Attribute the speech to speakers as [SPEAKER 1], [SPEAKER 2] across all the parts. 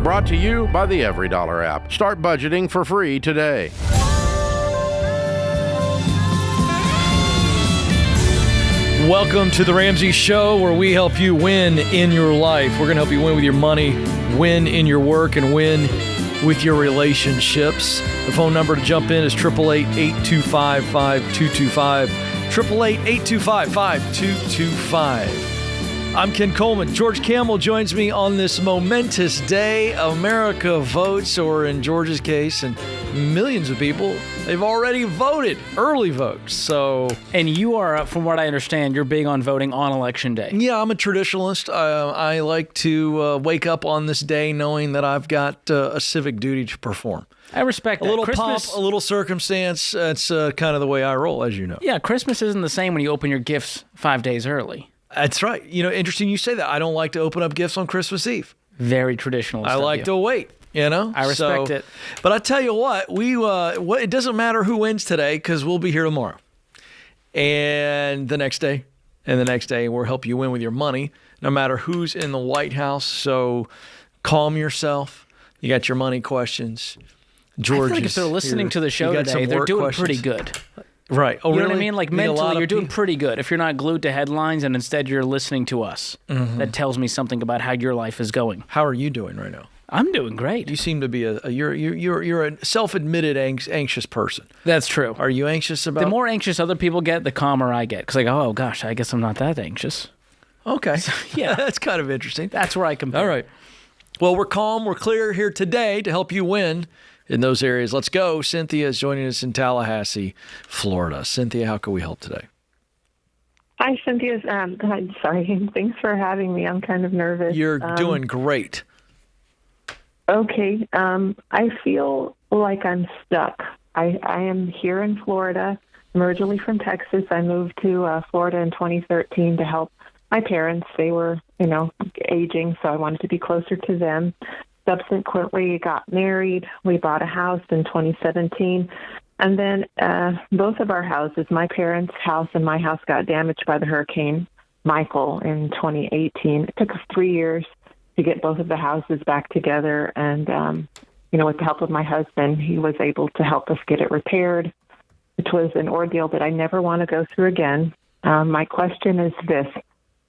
[SPEAKER 1] Brought to you by the EveryDollar app. Start budgeting for free today.
[SPEAKER 2] Welcome to the Ramsey Show, where we help you win in your life. We're going to help you win with your money, win in your work, and win with your relationships. The phone number to jump in is 888-825-5225. 888-825-5225. I'm Ken Coleman. George Kamel joins me on this momentous day. America votes, or in George's case, and millions of people, they've already voted, early votes. So,
[SPEAKER 3] and you are, from what I understand, you're big on voting on Election Day.
[SPEAKER 2] Yeah, I'm a traditionalist. I like to wake up on this day knowing that I've got a civic duty to perform.
[SPEAKER 3] I respect that.
[SPEAKER 2] A little
[SPEAKER 3] Christmas,
[SPEAKER 2] pomp, a little circumstance. That's kind of the way I roll, as you know.
[SPEAKER 3] Yeah, Christmas isn't the same when you open your gifts 5 days early.
[SPEAKER 2] That's right. You know, interesting you say that. I don't like to open up gifts on Christmas Eve.
[SPEAKER 3] Very traditional.
[SPEAKER 2] I like to wait. You know,
[SPEAKER 3] I respect it.
[SPEAKER 2] But I tell you what, it doesn't matter who wins today, because we'll be here tomorrow, and the next day, and the next day. We'll help you win with your money, no matter who's in the White House. So calm yourself. You got your money questions. George,
[SPEAKER 3] I feel like if they're listening to the show today, they're doing pretty good.
[SPEAKER 2] Right. Oh,
[SPEAKER 3] you know
[SPEAKER 2] really?
[SPEAKER 3] what I mean? Like mentally, you're doing pretty good. If you're not glued to headlines and instead you're listening to us, that tells me something about how your life is going.
[SPEAKER 2] How are you doing right now?
[SPEAKER 3] I'm doing great.
[SPEAKER 2] You seem to be you're a self-admitted anxious person.
[SPEAKER 3] That's true.
[SPEAKER 2] Are you anxious about?
[SPEAKER 3] The more anxious other people get, the calmer I get. Because I go, oh gosh, I guess I'm not that anxious.
[SPEAKER 2] Okay.
[SPEAKER 3] So, yeah,
[SPEAKER 2] that's kind of interesting.
[SPEAKER 3] That's where I compare.
[SPEAKER 2] All right. Well, we're calm, we're clear here today to help you win in those areas. Let's go. Cynthia is joining us in Tallahassee, Florida. Cynthia, how can we help today?
[SPEAKER 4] Hi, Cynthia. Sorry. Thanks for having me. I'm kind of nervous.
[SPEAKER 2] You're doing great.
[SPEAKER 4] Okay. I feel like I'm stuck. I am here in Florida. I'm originally from Texas. I moved to Florida in 2013 to help my parents. They were, aging, so I wanted to be closer to them. Subsequently, got married. We bought a house in 2017. And then both of our houses, my parents' house and my house, got damaged by the Hurricane Michael in 2018. It took us 3 years to get both of the houses back together. And, with the help of my husband, he was able to help us get it repaired, which was an ordeal that I never want to go through again. My question is this.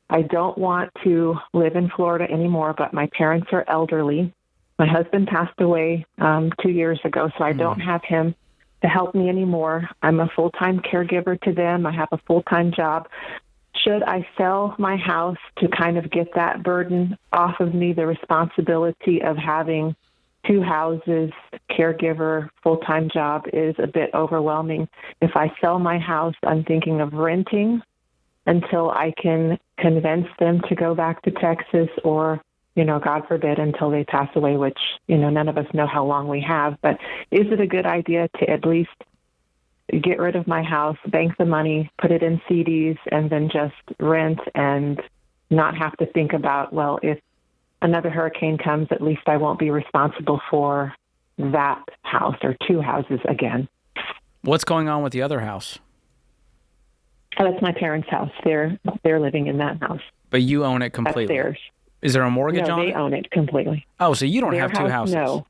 [SPEAKER 4] I don't want to live in Florida anymore, but my parents are elderly. My husband passed away 2 years ago, so I don't have him to help me anymore. I'm a full-time caregiver to them. I have a full-time job. Should I sell my house to kind of get that burden off of me, the responsibility of having two houses, caregiver, full-time job is a bit overwhelming. If I sell my house, I'm thinking of renting until I can convince them to go back to Texas, or, God forbid, until they pass away, which, none of us know how long we have. But is it a good idea to at least get rid of my house, bank the money, put it in CDs, and then just rent and not have to think about, well, if another hurricane comes, at least I won't be responsible for that house or two houses again?
[SPEAKER 3] What's going on with the other house?
[SPEAKER 4] Oh, that's my parents' house. They're living in that house.
[SPEAKER 3] But you own it completely?
[SPEAKER 4] That's theirs.
[SPEAKER 3] Is there a mortgage on it?
[SPEAKER 4] No, they own it completely.
[SPEAKER 3] Oh, so you don't
[SPEAKER 4] Their
[SPEAKER 3] have two
[SPEAKER 4] house,
[SPEAKER 3] houses?
[SPEAKER 4] No.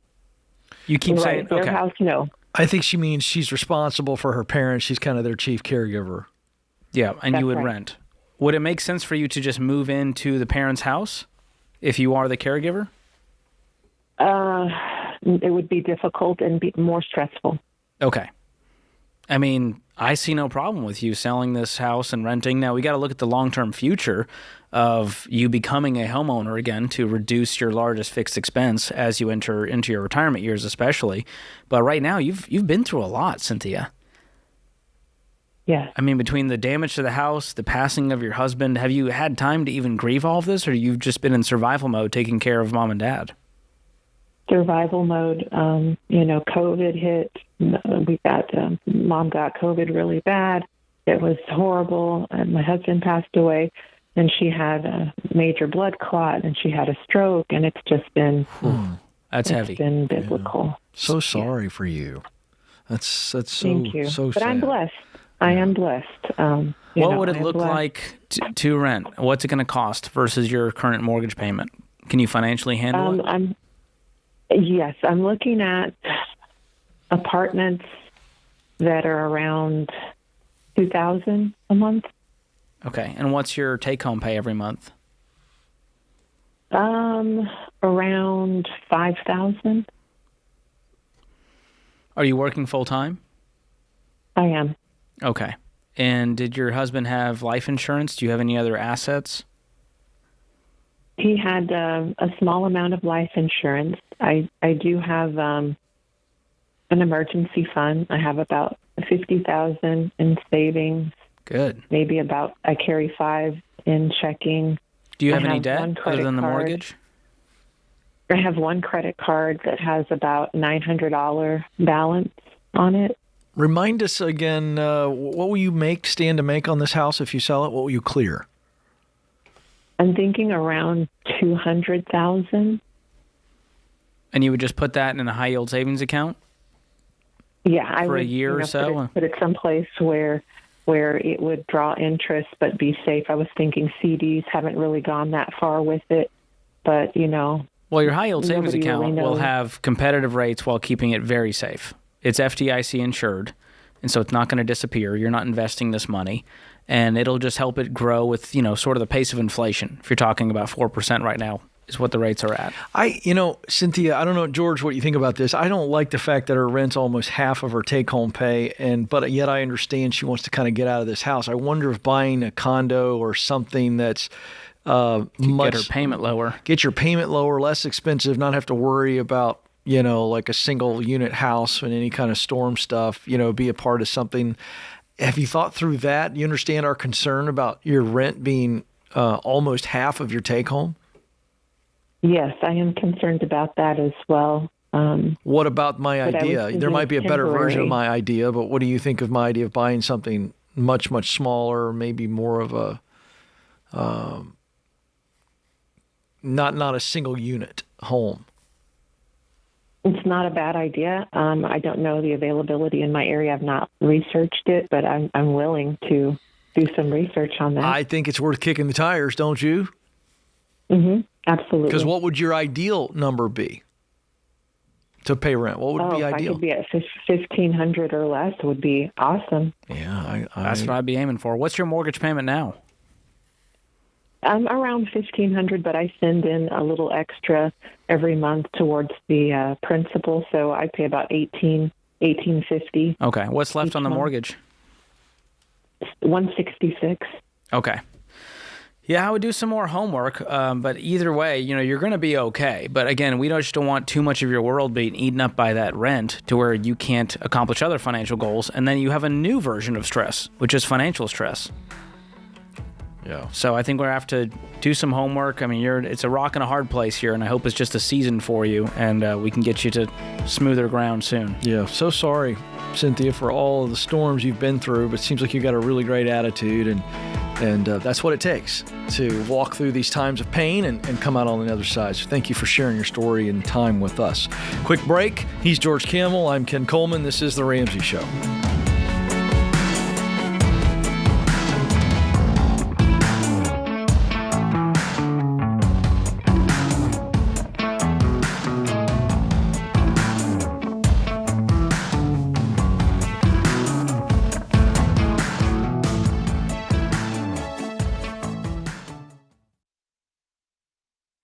[SPEAKER 3] You keep saying,
[SPEAKER 4] Their
[SPEAKER 3] okay.
[SPEAKER 4] house, no.
[SPEAKER 2] I think she means she's responsible for her parents. She's kind of their chief caregiver.
[SPEAKER 3] Yeah, and
[SPEAKER 4] That's
[SPEAKER 3] you would
[SPEAKER 4] right.
[SPEAKER 3] rent. Would it make sense for you to just move into the parents' house if you are the caregiver?
[SPEAKER 4] It would be difficult and be more stressful.
[SPEAKER 3] Okay. I mean, I see no problem with you selling this house and renting. Now, we got to look at the long-term future of you becoming a homeowner again to reduce your largest fixed expense as you enter into your retirement years especially. But right now, you've been through a lot, Cynthia.
[SPEAKER 4] Yes.
[SPEAKER 3] I mean, between the damage to the house, the passing of your husband, have you had time to even grieve all of this, or you've just been in survival mode taking care of mom and dad?
[SPEAKER 4] Survival mode. COVID hit. Mom got COVID really bad. It was horrible. And my husband passed away, and she had a major blood clot, and she had a stroke, and it's just been
[SPEAKER 3] That's heavy.
[SPEAKER 4] It's been biblical.
[SPEAKER 2] Yeah. So sorry for you. That's so
[SPEAKER 4] Thank you.
[SPEAKER 2] so
[SPEAKER 4] but
[SPEAKER 2] sad.
[SPEAKER 4] I'm blessed. I am blessed.
[SPEAKER 3] What would it look like to rent? What's it going to cost versus your current mortgage payment? Can you financially handle it?
[SPEAKER 4] Yes, I'm looking at apartments that are around $2,000 a month.
[SPEAKER 3] Okay. And what's your take-home pay every month?
[SPEAKER 4] Around 5,000.
[SPEAKER 3] Are you working full-time?
[SPEAKER 4] I am.
[SPEAKER 3] Okay. And did your husband have life insurance? Do you have any other assets?
[SPEAKER 4] He had a small amount of life insurance. I do have an emergency fund. I have about 50,000 in savings.
[SPEAKER 3] Good.
[SPEAKER 4] Maybe I carry 5 in checking.
[SPEAKER 3] Do you have
[SPEAKER 4] I
[SPEAKER 3] any
[SPEAKER 4] have
[SPEAKER 3] debt
[SPEAKER 4] one
[SPEAKER 3] other
[SPEAKER 4] credit
[SPEAKER 3] than the
[SPEAKER 4] card.
[SPEAKER 3] mortgage?
[SPEAKER 4] I have one credit card that has about $900 balance on it.
[SPEAKER 2] Remind us again, what will you stand to make on this house if you sell it? What will you clear?
[SPEAKER 4] I'm thinking around 200,000.
[SPEAKER 3] And you would just put that in a high-yield savings account?
[SPEAKER 4] Yeah, I
[SPEAKER 3] For a
[SPEAKER 4] would
[SPEAKER 3] year or so?
[SPEAKER 4] put it someplace where it would draw interest but be safe. I was thinking CDs haven't really gone that far with it, but
[SPEAKER 3] Well, your high-yield savings
[SPEAKER 4] Nobody
[SPEAKER 3] account
[SPEAKER 4] really
[SPEAKER 3] will
[SPEAKER 4] knows.
[SPEAKER 3] have competitive rates while keeping it very safe. It's FDIC insured, and so it's not going to disappear. You're not investing this money, and it'll just help it grow with, sort of the pace of inflation. If you're talking about 4% right now is what the rates are at.
[SPEAKER 2] Cynthia, I don't know, George, what you think about this. I don't like the fact that her rent's almost half of her take-home pay, but yet I understand she wants to kind of get out of this house. I wonder if buying a condo or something that's
[SPEAKER 3] Get her payment lower.
[SPEAKER 2] Get your payment lower, less expensive, not have to worry about, like a single unit house and any kind of storm stuff, be a part of something. Have you thought through that? You understand our concern about your rent being almost half of your take-home?
[SPEAKER 4] Yes, I am concerned about that as well.
[SPEAKER 2] What about my
[SPEAKER 4] But I was
[SPEAKER 2] idea? There
[SPEAKER 4] thinking
[SPEAKER 2] might be a better version of
[SPEAKER 4] temporary.
[SPEAKER 2] my idea, but what do you think of my idea of buying something much, much smaller, maybe more of a not a single unit home?
[SPEAKER 4] It's not a bad idea. I don't know the availability in my area. I've not researched it, but I'm willing to do some research on that.
[SPEAKER 2] I think it's worth kicking the tires, don't you?
[SPEAKER 4] Absolutely.
[SPEAKER 2] Because what would your ideal number be to pay rent? What would be
[SPEAKER 4] if
[SPEAKER 2] ideal?
[SPEAKER 4] I could be at 1,500 or less would be awesome.
[SPEAKER 2] Yeah,
[SPEAKER 3] That's what I'd be aiming for. What's your mortgage payment now?
[SPEAKER 4] I'm around 1,500, but I send in a little extra every month towards the principal, so I pay about $1,850.
[SPEAKER 3] Okay. What's left
[SPEAKER 4] Each
[SPEAKER 3] on the
[SPEAKER 4] month.
[SPEAKER 3] mortgage?
[SPEAKER 4] $166.
[SPEAKER 3] Okay. Yeah, I would do some more homework, but either way, you're going to be okay. But again, we just don't want too much of your world being eaten up by that rent to where you can't accomplish other financial goals, and then you have a new version of stress, which is financial stress.
[SPEAKER 2] Yeah.
[SPEAKER 3] So I think we're going to have to do some homework. I mean, it's a rock and a hard place here, and I hope it's just a season for you, and we can get you to smoother ground soon.
[SPEAKER 2] Yeah. So sorry, Cynthia, for all of the storms you've been through, but it seems like you've got a really great attitude, and that's what it takes to walk through these times of pain and come out on the other side. So thank you for sharing your story and time with us. Quick break. He's George Kamel. I'm Ken Coleman. This is The Ramsey Show.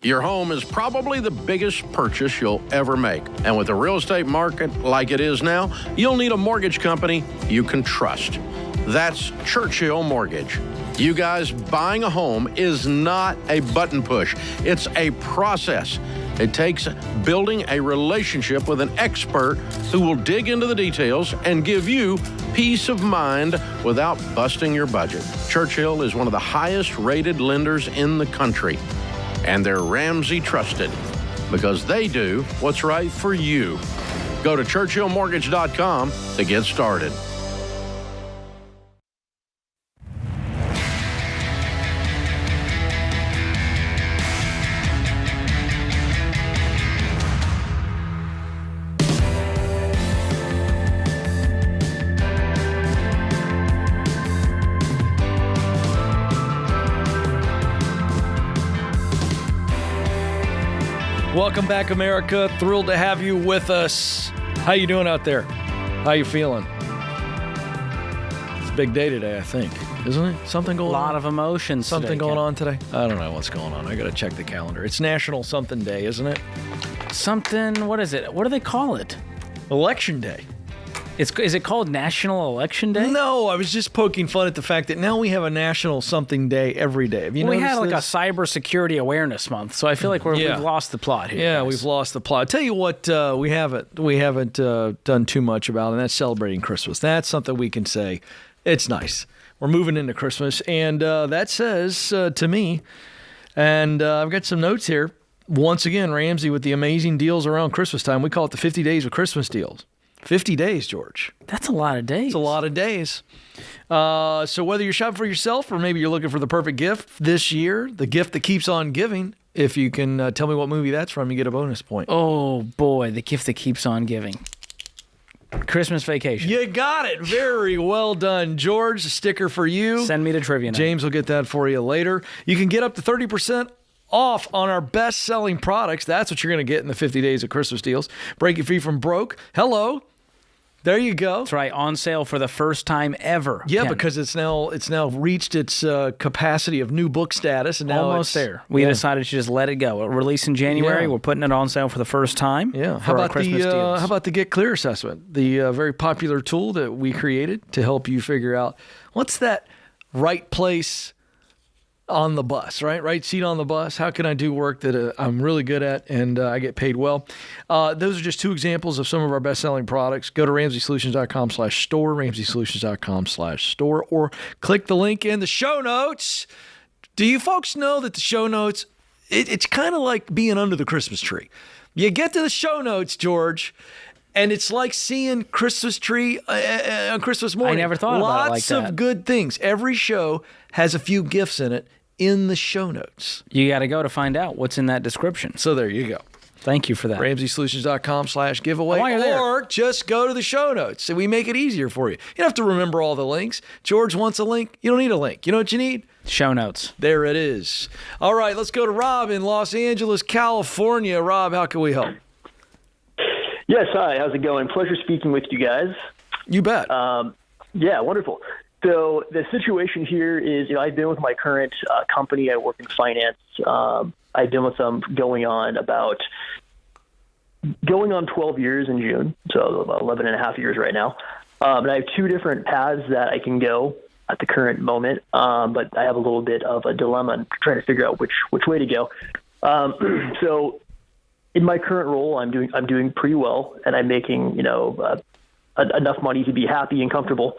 [SPEAKER 1] Your home is probably the biggest purchase you'll ever make. And with the real estate market like it is now, you'll need a mortgage company you can trust. That's Churchill Mortgage. You guys, buying a home is not a button push. It's a process. It takes building a relationship with an expert who will dig into the details and give you peace of mind without busting your budget. Churchill is one of the highest rated lenders in the country. And they're Ramsey trusted because they do what's right for you. Go to churchillmortgage.com to get started.
[SPEAKER 2] Welcome back, America. Thrilled to have you with us. How you doing out there? How you feeling? It's a big day today, I think, isn't it? Something going on?
[SPEAKER 3] A lot of emotions.
[SPEAKER 2] Something
[SPEAKER 3] today,
[SPEAKER 2] going
[SPEAKER 3] Ken.
[SPEAKER 2] on today? I don't know what's going on. I got to check the calendar. It's National Something Day, isn't it?
[SPEAKER 3] Something. What is it? What do they call it?
[SPEAKER 2] Election Day.
[SPEAKER 3] Is it called National Election Day?
[SPEAKER 2] No, I was just poking fun at the fact that now we have a National Something Day every day. Have you
[SPEAKER 3] We
[SPEAKER 2] noticed
[SPEAKER 3] had like
[SPEAKER 2] this?
[SPEAKER 3] a cybersecurity awareness month, so I feel like we've lost the plot here.
[SPEAKER 2] Yeah,
[SPEAKER 3] guys.
[SPEAKER 2] we've lost the plot. I'll tell you what, we haven't done too much about, and that's celebrating Christmas. That's something we can say. It's nice. We're moving into Christmas, and that says to me, and I've got some notes here. Once again, Ramsey with the amazing deals around Christmas time. We call it the 50 days of Christmas deals. 50 days, George.
[SPEAKER 3] That's a lot of days.
[SPEAKER 2] It's a lot of days. So whether you're shopping for yourself or maybe you're looking for the perfect gift this year, the gift that keeps on giving, if you can tell me what movie that's from, you get a bonus point.
[SPEAKER 3] Oh boy, the gift that keeps on giving. Christmas Vacation.
[SPEAKER 2] You got it. Very well done, George. A sticker for you.
[SPEAKER 3] Send me to trivia night.
[SPEAKER 2] James will get that for you later. You can get up to 30% off on our best-selling products. That's what you're going to get in the 50 days of Christmas deals. Break it free from broke. Hello. There you go.
[SPEAKER 3] That's right, on sale for the first time ever.
[SPEAKER 2] Yeah,
[SPEAKER 3] Ken.
[SPEAKER 2] because it's now reached its capacity of new book status, and now
[SPEAKER 3] almost
[SPEAKER 2] it's
[SPEAKER 3] there. We decided to just let it go. It'll release in January.
[SPEAKER 2] Yeah.
[SPEAKER 3] We're putting it on sale for the first time.
[SPEAKER 2] Yeah.
[SPEAKER 3] For our Christmas deals.
[SPEAKER 2] How about the Get Clear assessment? The very popular tool that we created to help you figure out what's that right place on the bus, right seat on the bus. How can I do work that I'm really good at and I get paid well? Those are just two examples of some of our best-selling products. Go to RamseySolutions.com/store, RamseySolutions.com/store, or click the link in the show notes. Do you folks know that the show notes, it's kind of like being under the Christmas tree. You get to the show notes, George, and it's like seeing Christmas tree on Christmas morning.
[SPEAKER 3] I never thought about it like
[SPEAKER 2] Lots of
[SPEAKER 3] that.
[SPEAKER 2] good things. Every show has a few gifts in it in the show notes.
[SPEAKER 3] You got to go to find out what's in that description.
[SPEAKER 2] So there you go.
[SPEAKER 3] Thank you for that.
[SPEAKER 2] RamseySolutions.com/giveaway,
[SPEAKER 3] While you're there.
[SPEAKER 2] or just go to the show notes and we make it easier for you. You don't have to remember all the links. George wants a link. You don't need a link. You know what you need?
[SPEAKER 3] Show notes.
[SPEAKER 2] There it is. All right, let's go to Rob in Los Angeles, California. Rob, how can we help?
[SPEAKER 5] Yes, hi. How's it going? Pleasure speaking with you guys.
[SPEAKER 2] You bet.
[SPEAKER 5] Yeah, wonderful. So the situation here is, I've been with my current company. I work in finance. I've been with them going on 12 years in June, so about 11 and a half years right now. And I have two different paths that I can go at the current moment, but I have a little bit of a dilemma and trying to figure out which way to go. So in my current role, I'm doing pretty well, and I'm making enough money to be happy and comfortable.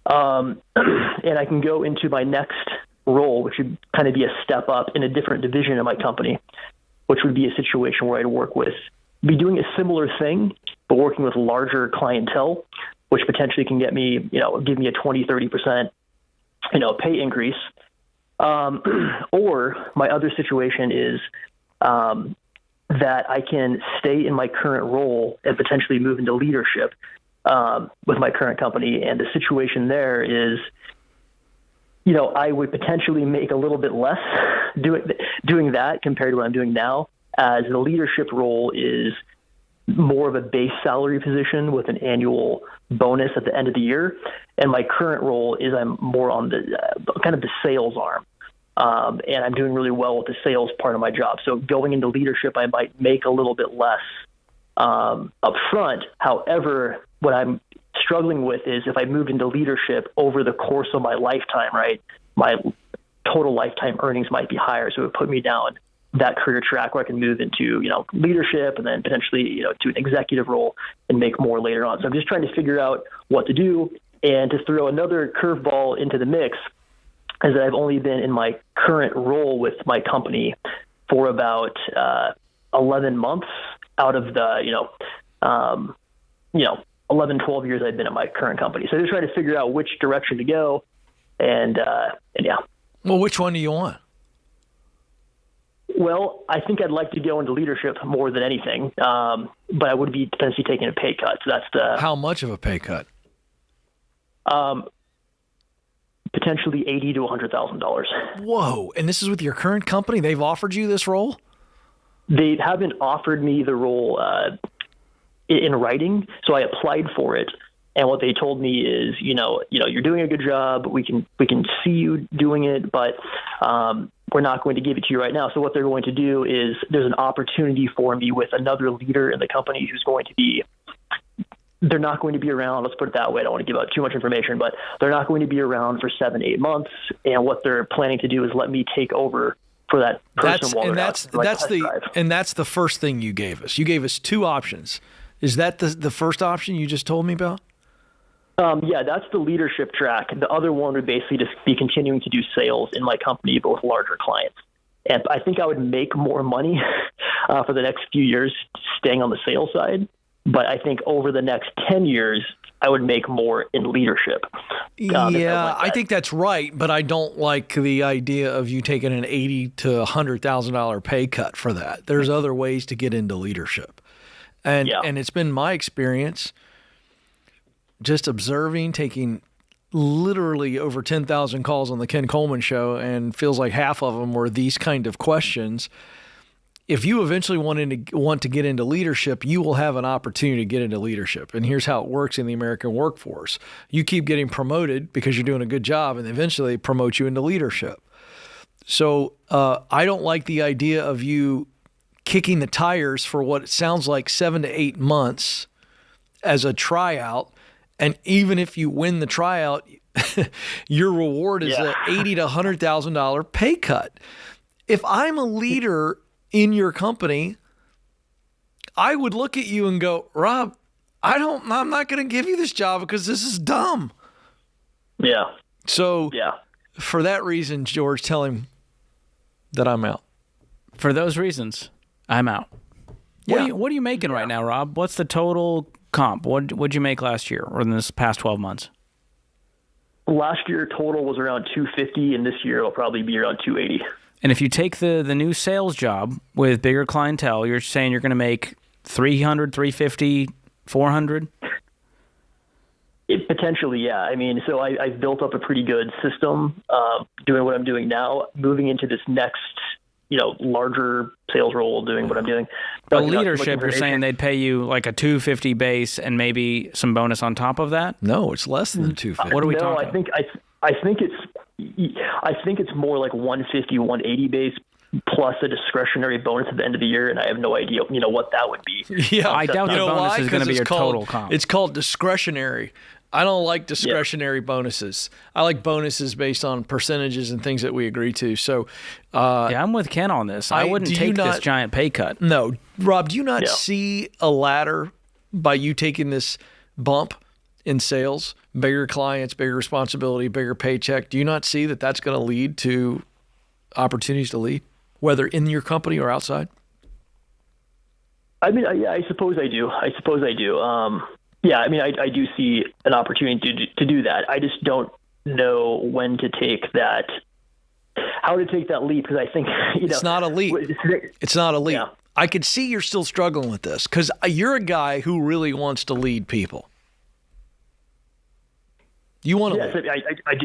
[SPEAKER 5] And I can go into my next role, which would kind of be a step up in a different division of my company, which would be a situation where I'd be doing a similar thing, but working with larger clientele, which potentially can give me a 20, 30%, pay increase. Or my other situation is, that I can stay in my current role and potentially move into leadership with my current company. And the situation there is, I would potentially make a little bit less doing that compared to what I'm doing now, as the leadership role is more of a base salary position with an annual bonus at the end of the year. And my current role is I'm more on the kind of the sales arm. And I'm doing really well with the sales part of my job. So going into leadership, I might make a little bit less up front. However, what I'm struggling with is if I moved into leadership over the course of my lifetime, right, my total lifetime earnings might be higher. So it would put me down that career track where I can move into, leadership and then potentially, to an executive role and make more later on. So I'm just trying to figure out what to do. And to throw another curveball into the mix is that I've only been in my current role with my company for about 11 months out of the, 11, 12 years I've been at my current company. So I'm just trying to figure out which direction to go. And yeah.
[SPEAKER 2] Well, which one do you want?
[SPEAKER 5] Well, I think I'd like to go into leadership more than anything, but I would be potentially taking a pay cut. So that's
[SPEAKER 2] How much of a pay cut?
[SPEAKER 5] Potentially $80,000 to $100,000.
[SPEAKER 2] Whoa! And this is with your current company? They've offered you this role?
[SPEAKER 5] they haven't offered me the role in writing, so I applied for it. And what they told me is, you're doing a good job. We can see you doing it, but we're not going to give it to you right now. So what they're going to do is there's an opportunity for me with another leader in the company who's going to be. They're not going to be around. Let's put it that way. I don't want to give out too much information, but they're not going to be around for 7-8 months. And what they're planning to do is let me take over for that person.
[SPEAKER 2] That's the first thing you gave us. You gave us two options. Is that the first option you just told me about?
[SPEAKER 5] Yeah, that's the leadership track. The other one would basically just be continuing to do sales in my company, but with larger clients. And I think I would make more money for the next few years staying on the sales side. But I think over the next 10 years, I would make more in leadership.
[SPEAKER 2] I think that's right, but I don't like the idea of you taking an $80,000 to $100,000 pay cut for that. There's other ways to get into leadership. And it's been my experience just observing, taking literally over 10,000 calls on the Ken Coleman show, and feels like half of them were these kind of questions. If you eventually want to get into leadership, you will have an opportunity to get into leadership. And here's how it works in the American workforce. You keep getting promoted because you're doing a good job, and eventually they promote you into leadership. So I don't like the idea of you kicking the tires for what sounds like 7 to 8 months as a tryout. And even if you win the tryout, your reward is an $80,000 to $100,000 pay cut. If I'm a leader in your company, I would look at you and go, Rob, I'm not going to give you this job because this is dumb.
[SPEAKER 5] Yeah.
[SPEAKER 2] So for that reason, George, tell him that I'm out.
[SPEAKER 3] For those reasons, I'm out. What are you making right now, Rob? What's the total comp? What'd you make last year or in this past 12 months?
[SPEAKER 5] Last year total was around 250, and this year it'll probably be around 280.
[SPEAKER 3] And if you take the new sales job with bigger clientele, you're saying you're going to make 300, 350, 400?
[SPEAKER 5] Potentially, yeah. I mean, so I've built up a pretty good system doing what I'm doing now, moving into this next, larger sales role, doing what I'm doing.
[SPEAKER 3] But leadership, you're saying they'd pay you like a 250 base and maybe some bonus on top of that?
[SPEAKER 2] No, it's less than 250.
[SPEAKER 3] What are we talking?
[SPEAKER 5] I think it's more like 150, 180 base plus a discretionary bonus at the end of the year, and I have no idea, what that would be.
[SPEAKER 2] Yeah,
[SPEAKER 3] I doubt the bonus is going to be your total comp.
[SPEAKER 2] It's called discretionary. I don't like discretionary bonuses. I like bonuses based on percentages and things that we agree to. So,
[SPEAKER 3] I'm with Ken on this. I wouldn't take this giant pay cut.
[SPEAKER 2] No, Rob, do you not see a ladder by you taking this bump in sales? Bigger clients, bigger responsibility, bigger paycheck. Do you not see that that's going to lead to opportunities to lead, whether in your company or outside?
[SPEAKER 5] I mean, I suppose I do. I mean, I do see an opportunity to do that. I just don't know when to take that, how to take that leap, because I think,
[SPEAKER 2] it's not a leap. It's not a leap.
[SPEAKER 5] Yeah.
[SPEAKER 2] I could see you're still struggling with this because you're a guy who really wants to lead people. You want to lead.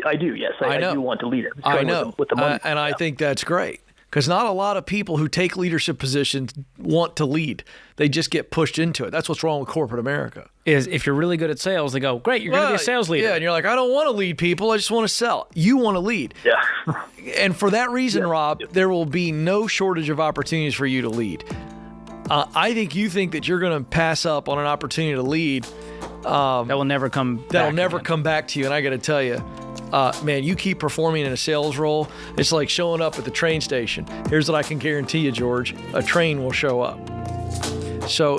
[SPEAKER 5] I do, yes. I do want to lead it.
[SPEAKER 2] I know.
[SPEAKER 5] With the money.
[SPEAKER 2] And I think that's great. Because not a lot of people who take leadership positions want to lead. They just get pushed into it. That's what's wrong with corporate America.
[SPEAKER 3] Is if you're really good at sales, they go, great, you're going to be a sales leader.
[SPEAKER 2] Yeah, and you're like, I don't want to lead people. I just want to sell. You want to lead.
[SPEAKER 5] Yeah.
[SPEAKER 2] And for that reason, Rob, there will be no shortage of opportunities for you to lead. I think you think that you're going to pass up on an opportunity to lead.
[SPEAKER 3] That will never come back.
[SPEAKER 2] That'll never come back to you. And I got to tell you, man, you keep performing in a sales role, it's like showing up at the train station. Here's what I can guarantee you, George. A train will show up. So,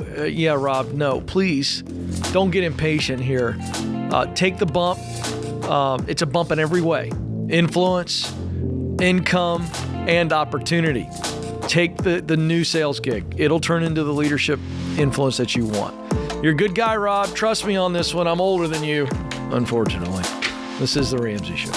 [SPEAKER 2] Rob, no, please don't get impatient here. Take the bump. It's a bump in every way. Influence, income, and opportunity. Take the new sales gig. It'll turn into the leadership influence that you want. You're a good guy, Rob. Trust me on this one. I'm older than you, unfortunately. This is The Ramsey Show.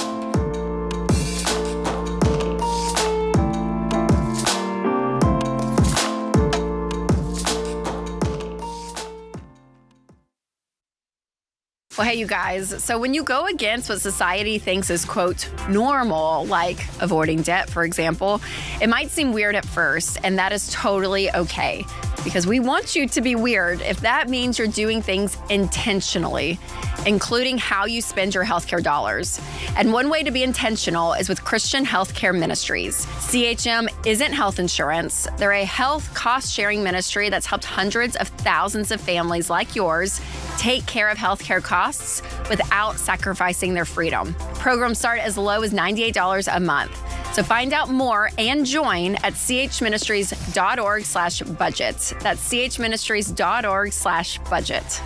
[SPEAKER 6] Well, hey, you guys. So when you go against what society thinks is, quote, normal, like avoiding debt, for example, it might seem weird at first, and that is totally okay. Because we want you to be weird if that means you're doing things intentionally, including how you spend your healthcare dollars. And one way to be intentional is with Christian Healthcare Ministries. CHM isn't health insurance. They're a health cost-sharing ministry that's helped hundreds of thousands of families like yours take care of healthcare costs without sacrificing their freedom. Programs start as low as $98 a month. So find out more and join at chministries.org/budget. That's chministries.org/budget.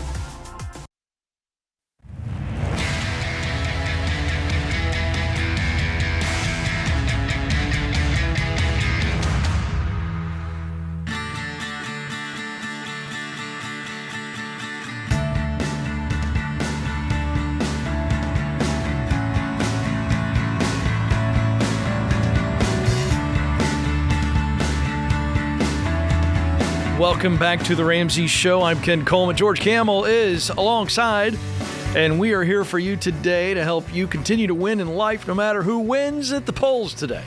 [SPEAKER 2] Welcome back to the Ramsey Show. I'm Ken Coleman. George Kamel is alongside, and we are here for you today to help you continue to win in life no matter who wins at the polls today.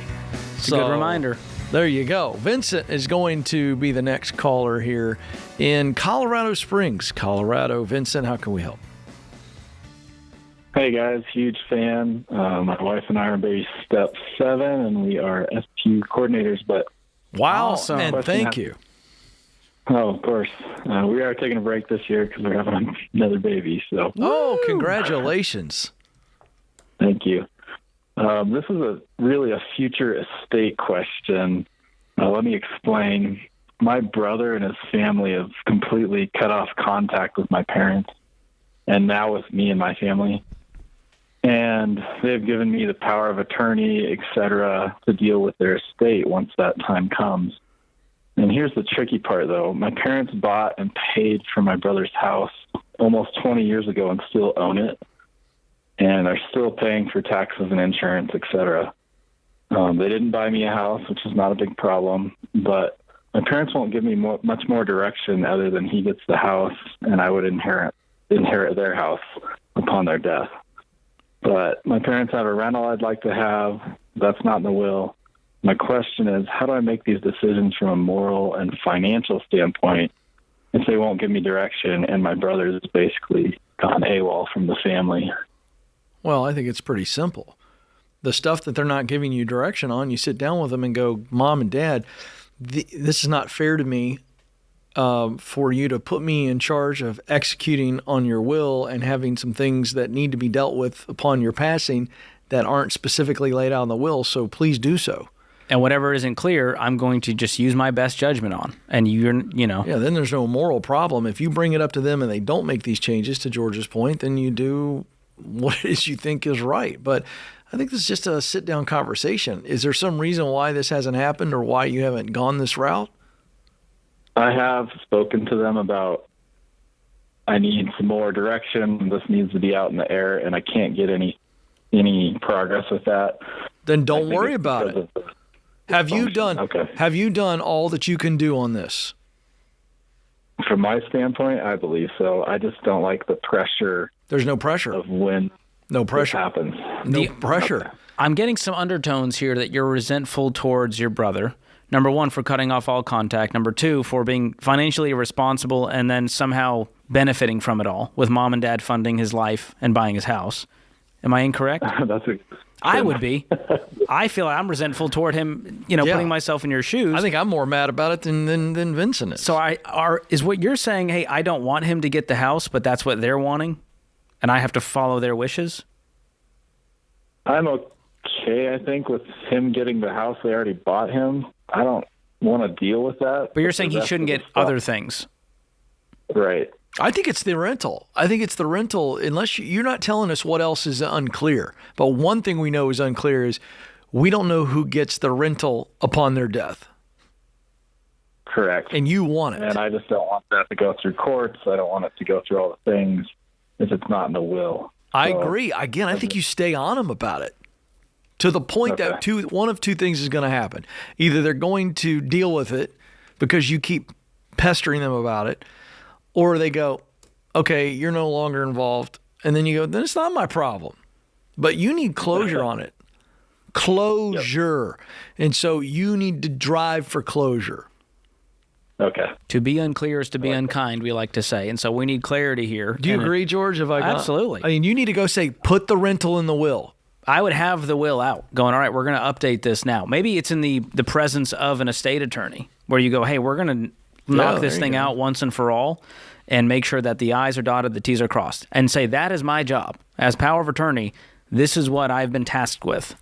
[SPEAKER 3] It's a good reminder.
[SPEAKER 2] There you go. Vincent is going to be the next caller here in Colorado Springs, Colorado. Vincent, how can we help?
[SPEAKER 7] Hey guys, huge fan. My wife and I are baby step 7, and we are SPU coordinators. But
[SPEAKER 2] wow,
[SPEAKER 3] awesome.
[SPEAKER 2] And thank you.
[SPEAKER 7] Oh, of course. We are taking a break this year because we're having another baby. So,
[SPEAKER 2] congratulations!
[SPEAKER 7] Thank you. This is really a future estate question. Let me explain. My brother and his family have completely cut off contact with my parents, and now with me and my family. And they've given me the power of attorney, etc., to deal with their estate once that time comes. And here's the tricky part, though. My parents bought and paid for my brother's house almost 20 years ago and still own it, and are still paying for taxes and insurance, etc. They didn't buy me a house, which is not a big problem, but my parents won't give me much more direction other than he gets the house and I would inherit their house upon their death. But my parents have a rental I'd like to have. That's not in the will. My question is, how do I make these decisions from a moral and financial standpoint if they won't give me direction and my brother's basically gone AWOL from the family?
[SPEAKER 2] Well, I think it's pretty simple. The stuff that they're not giving you direction on, you sit down with them and go, Mom and Dad, this is not fair to me for you to put me in charge of executing on your will and having some things that need to be dealt with upon your passing that aren't specifically laid out in the will, so please do so.
[SPEAKER 3] And whatever isn't clear, I'm going to just use my best judgment on. And
[SPEAKER 2] Yeah, then there's no moral problem. If you bring it up to them and they don't make these changes, to George's point, then you do what it is you think is right. But I think this is just a sit-down conversation. Is there some reason why this hasn't happened or why you haven't gone this route?
[SPEAKER 7] I have spoken to them about I need some more direction. This needs to be out in the air, and I can't get any progress with that.
[SPEAKER 2] Then don't worry about it. Have you done all that you can do on this?
[SPEAKER 7] From my standpoint, I believe so. I just don't like the pressure.
[SPEAKER 2] There's no pressure
[SPEAKER 7] of when
[SPEAKER 2] no pressure
[SPEAKER 7] happens.
[SPEAKER 2] No pressure.
[SPEAKER 3] I'm getting some undertones here that you're resentful towards your brother. Number one, for cutting off all contact. Number two, for being financially irresponsible and then somehow benefiting from it all with mom and dad funding his life and buying his house. Am I incorrect? I would be. I feel I'm resentful toward him, putting myself in your shoes.
[SPEAKER 2] I think I'm more mad about it than Vincent is.
[SPEAKER 3] So is what you're saying, hey, I don't want him to get the house, but that's what they're wanting, and I have to follow their wishes?
[SPEAKER 7] I'm okay, I think, with him getting the house they already bought him. I don't want to deal with that.
[SPEAKER 3] But you're saying he shouldn't get other things.
[SPEAKER 7] Right.
[SPEAKER 2] I think it's the rental. Unless you're not telling us what else is unclear. But one thing we know is unclear is we don't know who gets the rental upon their death.
[SPEAKER 7] Correct.
[SPEAKER 2] And you want it.
[SPEAKER 7] And I just don't want that to go through courts. I don't want it to go through all the things if it's not in the will.
[SPEAKER 2] I agree. Again, I think you stay on them about it to the point that one of two things is going to happen. Either they're going to deal with it because you keep pestering them about it, or they go, okay, you're no longer involved, And then you go, then it's not my problem. But you need closure on it. Closure. Yep. And so you need to drive for closure.
[SPEAKER 7] Okay.
[SPEAKER 3] To be unclear is to be unkind, we like to say. And so we need clarity here.
[SPEAKER 2] Do you agree, George?
[SPEAKER 3] Absolutely.
[SPEAKER 2] I mean, you need to go say, put the rental in the will.
[SPEAKER 3] I would have the will out going, all right, we're going to update this now. Maybe it's in the presence of an estate attorney where you go, hey, we're going to knock this thing out once and for all and make sure that the I's are dotted, the T's are crossed, and say that is my job. As power of attorney, this is what I've been tasked with.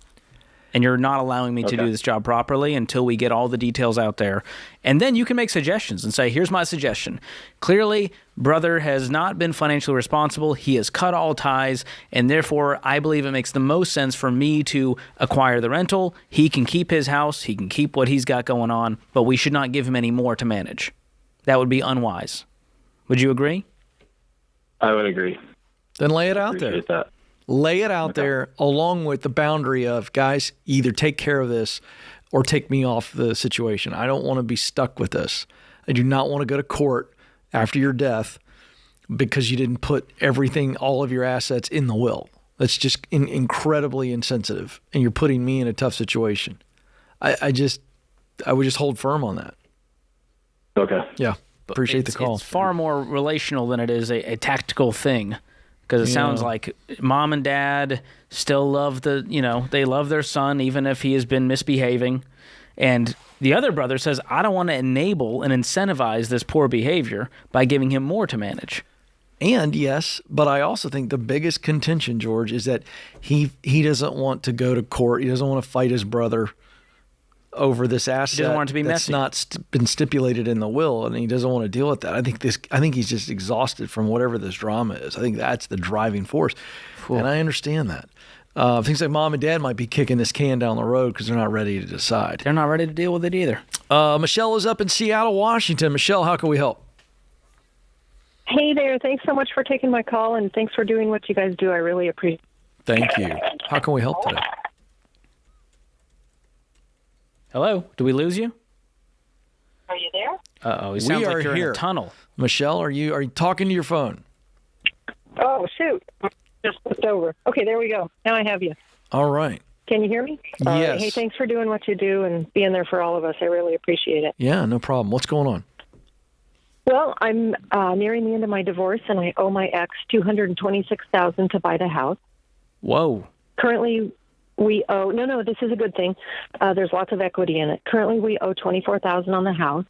[SPEAKER 3] And you're not allowing me to do this job properly until we get all the details out there. And then you can make suggestions and say, here's my suggestion. Clearly, brother has not been financially responsible. He has cut all ties. And therefore, I believe it makes the most sense for me to acquire the rental. He can keep his house. He can keep what he's got going on. But we should not give him any more to manage. That would be unwise. Would you agree?
[SPEAKER 7] I would agree.
[SPEAKER 2] Then lay it out there.
[SPEAKER 7] That.
[SPEAKER 2] Lay it out there along with the boundary of, guys, either take care of this or take me off the situation. I don't want to be stuck with this. I do not want to go to court after your death because you didn't put everything, all of your assets in the will. That's just incredibly insensitive, and you're putting me in a tough situation. I would just hold firm on that.
[SPEAKER 7] Okay.
[SPEAKER 2] Yeah. Appreciate the call.
[SPEAKER 3] It's far more relational than it is a tactical thing. Because it sounds like mom and dad still love they love their son, even if he has been misbehaving. And the other brother says, I don't want to enable and incentivize this poor behavior by giving him more to manage.
[SPEAKER 2] And yes, but I also think the biggest contention, George, is that he doesn't want to go to court. He doesn't want to fight his brother over this asset.
[SPEAKER 3] He doesn't want it to be
[SPEAKER 2] that's
[SPEAKER 3] messy.
[SPEAKER 2] Not been stipulated in the will, and he doesn't want to deal with that. I think he's just exhausted from whatever this drama is. I think that's the driving force, and I understand that. Things like mom and dad might be kicking this can down the road because they're not ready to decide.
[SPEAKER 3] They're not ready to deal with it either.
[SPEAKER 2] Michelle is up in Seattle, Washington. Michelle, how can we help?
[SPEAKER 8] Hey there. Thanks so much for taking my call, and thanks for doing what you guys do. I really appreciate it.
[SPEAKER 2] Thank you. How can we help today?
[SPEAKER 3] Hello? Do we lose you?
[SPEAKER 8] Are you there?
[SPEAKER 3] Uh-oh. It sounds like you're in a tunnel.
[SPEAKER 2] Michelle, are you talking to your phone?
[SPEAKER 8] Oh, shoot. Just flipped over. Okay, there we go. Now I have you.
[SPEAKER 2] All right.
[SPEAKER 8] Can you hear me?
[SPEAKER 2] Yes.
[SPEAKER 8] Hey, thanks for doing what you do and being there for all of us. I really appreciate it.
[SPEAKER 2] Yeah, no problem. What's going on?
[SPEAKER 8] Well, I'm nearing the end of my divorce, and I owe my ex $226,000 to buy the house.
[SPEAKER 3] Whoa.
[SPEAKER 8] Currently, we owe no. This is a good thing. There's lots of equity in it. Currently, we owe $24,000 on the house.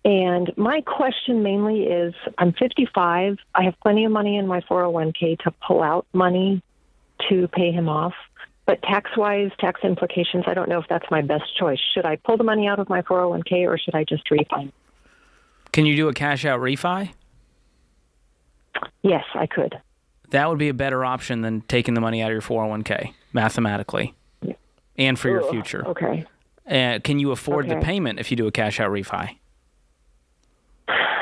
[SPEAKER 8] And my question mainly is, I'm 55. I have plenty of money in my 401k to pull out money to pay him off. But tax-wise, tax implications, I don't know if that's my best choice. Should I pull the money out of my 401k or should I just refi?
[SPEAKER 3] Can you do a cash-out refi?
[SPEAKER 8] Yes, I could.
[SPEAKER 3] That would be a better option than taking the money out of your 401k, mathematically, and for your future.
[SPEAKER 8] Okay.
[SPEAKER 3] Can you afford the payment if you do a cash-out refi?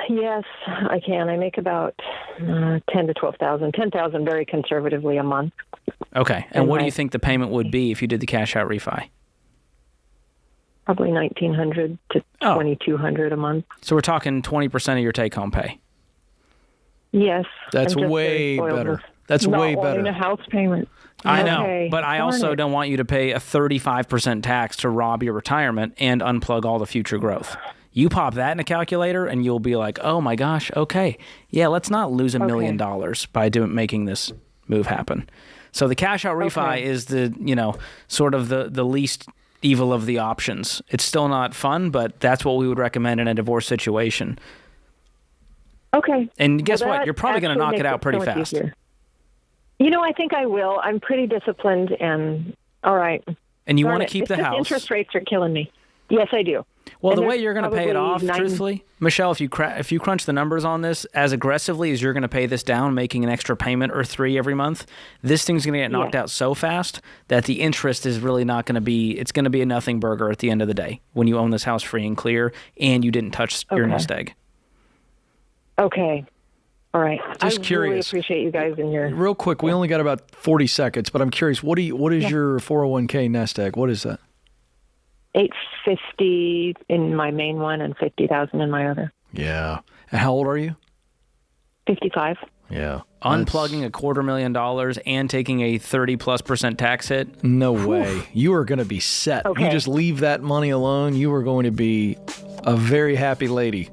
[SPEAKER 8] Yes, I can. I make about $10,000 to $12,000, $10,000 very conservatively a month.
[SPEAKER 3] Okay. And what do you think the payment would be if you did the cash-out refi?
[SPEAKER 8] Probably $1,900 to $2,200 a month.
[SPEAKER 3] So we're talking 20% of your take-home pay.
[SPEAKER 8] Yes.
[SPEAKER 2] That's way better. That's way better.
[SPEAKER 8] A house payment.
[SPEAKER 3] I know, but I also don't want you to pay a 35% tax to rob your retirement and unplug all the future growth. You pop that in a calculator and you'll be like, oh my gosh, okay. Yeah, let's not lose $1 million by making this move happen. So the cash out refi is the, sort of the least evil of the options. It's still not fun, but that's what we would recommend in a divorce situation.
[SPEAKER 8] Okay.
[SPEAKER 3] And guess what? You're probably going to knock it out pretty fast.
[SPEAKER 8] Easier. I think I will. I'm pretty disciplined and all right.
[SPEAKER 3] And you want to keep the house.
[SPEAKER 8] Interest rates are killing me. Yes, I do.
[SPEAKER 3] Well, the way you're going to pay it off, truthfully, Michelle, if you crunch the numbers on this as aggressively as you're going to pay this down, making an extra payment or 3 every month, this thing's going to get knocked out so fast that the interest is really not going to be, it's going to be a nothing burger at the end of the day when you own this house free and clear and you didn't touch your nest egg.
[SPEAKER 8] Okay. All right.
[SPEAKER 2] Just curious.
[SPEAKER 8] I really appreciate you guys and your...
[SPEAKER 2] Real quick, we only got about 40 seconds, but I'm curious, what is your 401k nest egg? What is that?
[SPEAKER 8] $850 in my main one and $50,000 in my other.
[SPEAKER 2] Yeah. And how old are you?
[SPEAKER 8] 55.
[SPEAKER 2] Yeah.
[SPEAKER 3] Unplugging $250,000 and taking a 30+% tax hit.
[SPEAKER 2] No way. You are going to be set.
[SPEAKER 8] Okay.
[SPEAKER 2] You just leave that money alone. You are going to be a very happy lady.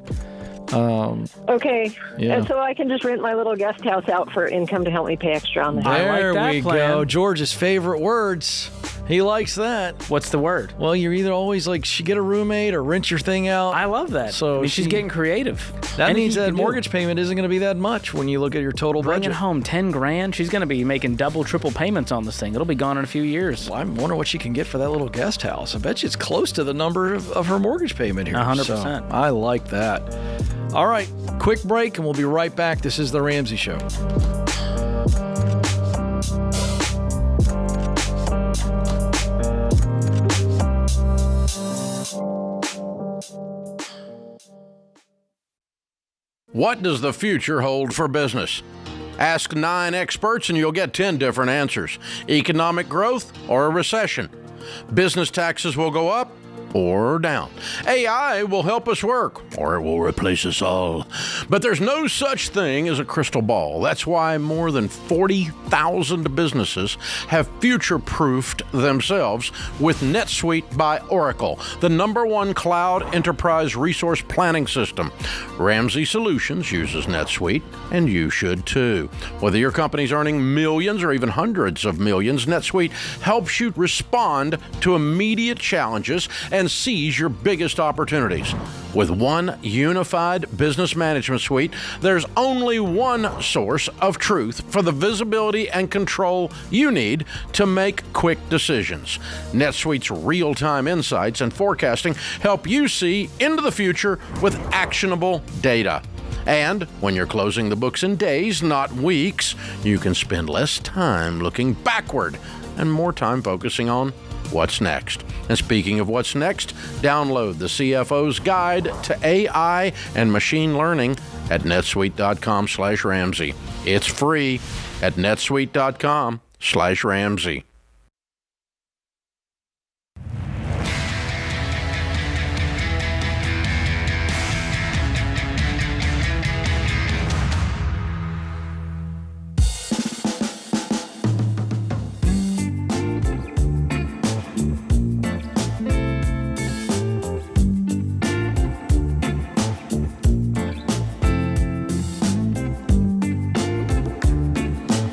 [SPEAKER 8] Okay.
[SPEAKER 2] Yeah.
[SPEAKER 8] And so I can just rent my little guest house out for income to help me pay extra on the house.
[SPEAKER 2] There
[SPEAKER 3] that
[SPEAKER 2] we
[SPEAKER 3] plan.
[SPEAKER 2] go. George's favorite words. He likes that.
[SPEAKER 3] What's the word?
[SPEAKER 2] Well, you're either always like, she get a roommate or rent your thing out.
[SPEAKER 3] I love that.
[SPEAKER 2] So
[SPEAKER 3] I mean, she's getting creative.
[SPEAKER 2] That
[SPEAKER 3] Anything
[SPEAKER 2] means
[SPEAKER 3] you
[SPEAKER 2] that
[SPEAKER 3] can do.
[SPEAKER 2] mortgage payment isn't going to be that much when you look at your total
[SPEAKER 3] Bringing
[SPEAKER 2] budget.
[SPEAKER 3] home $10,000. She's going to be making double, triple payments on this thing. It'll be gone in a few years.
[SPEAKER 2] Well, I wonder what she can get for that little guest house. I bet you it's close to the number of her mortgage payment here.
[SPEAKER 3] 100%.
[SPEAKER 2] So, I like that. All right, quick break, and we'll be right back. This is The Ramsey Show.
[SPEAKER 1] What does the future hold for business? Ask 9 experts and you'll get 10 different answers. Economic growth or a recession. Business taxes will go up or down. AI will help us work, or it will replace us all. But there's no such thing as a crystal ball. That's why more than 40,000 businesses have future-proofed themselves with NetSuite by Oracle, the #1 cloud enterprise resource planning system. Ramsey Solutions uses NetSuite, and you should too. Whether your company's earning millions or even hundreds of millions, NetSuite helps you respond to immediate challenges and seize your biggest opportunities. With one unified business management suite, there's only one source of truth for the visibility and control you need to make quick decisions. NetSuite's real-time insights and forecasting help you see into the future with actionable data. And when you're closing the books in days, not weeks, you can spend less time looking backward and more time focusing on what's next. And speaking of what's next, download the CFO's Guide to AI and Machine Learning at netsuite.com/Ramsey. It's free at netsuite.com/Ramsey.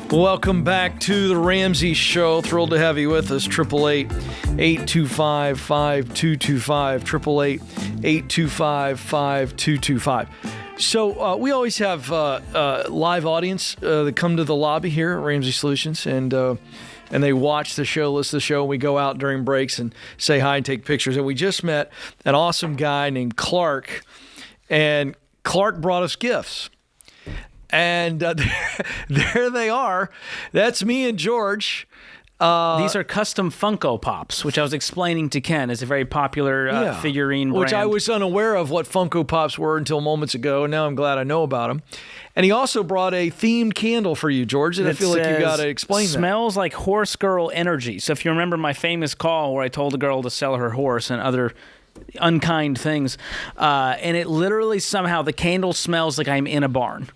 [SPEAKER 2] Welcome back to the Ramsey Show. Thrilled to have you with us. 888-825-5225. 888-825-5225. So we always have live audience that come to the lobby here at Ramsey Solutions, and they watch the show, listen to the show. We go out during breaks and say hi and take pictures. And we just met an awesome guy named Clark, and Clark brought us gifts. And there they are. That's me and George.
[SPEAKER 3] These are custom Funko Pops, which I was explaining to Ken is a very popular figurine brand.
[SPEAKER 2] Which I was unaware of what Funko Pops were until moments ago, and now I'm glad I know about them. And he also brought a themed candle for you, George, and I feel like you got to explain that.
[SPEAKER 3] Smells like horse girl energy. So if you remember my famous call where I told a girl to sell her horse and other unkind things, and it literally somehow, the candle smells like I'm in a barn.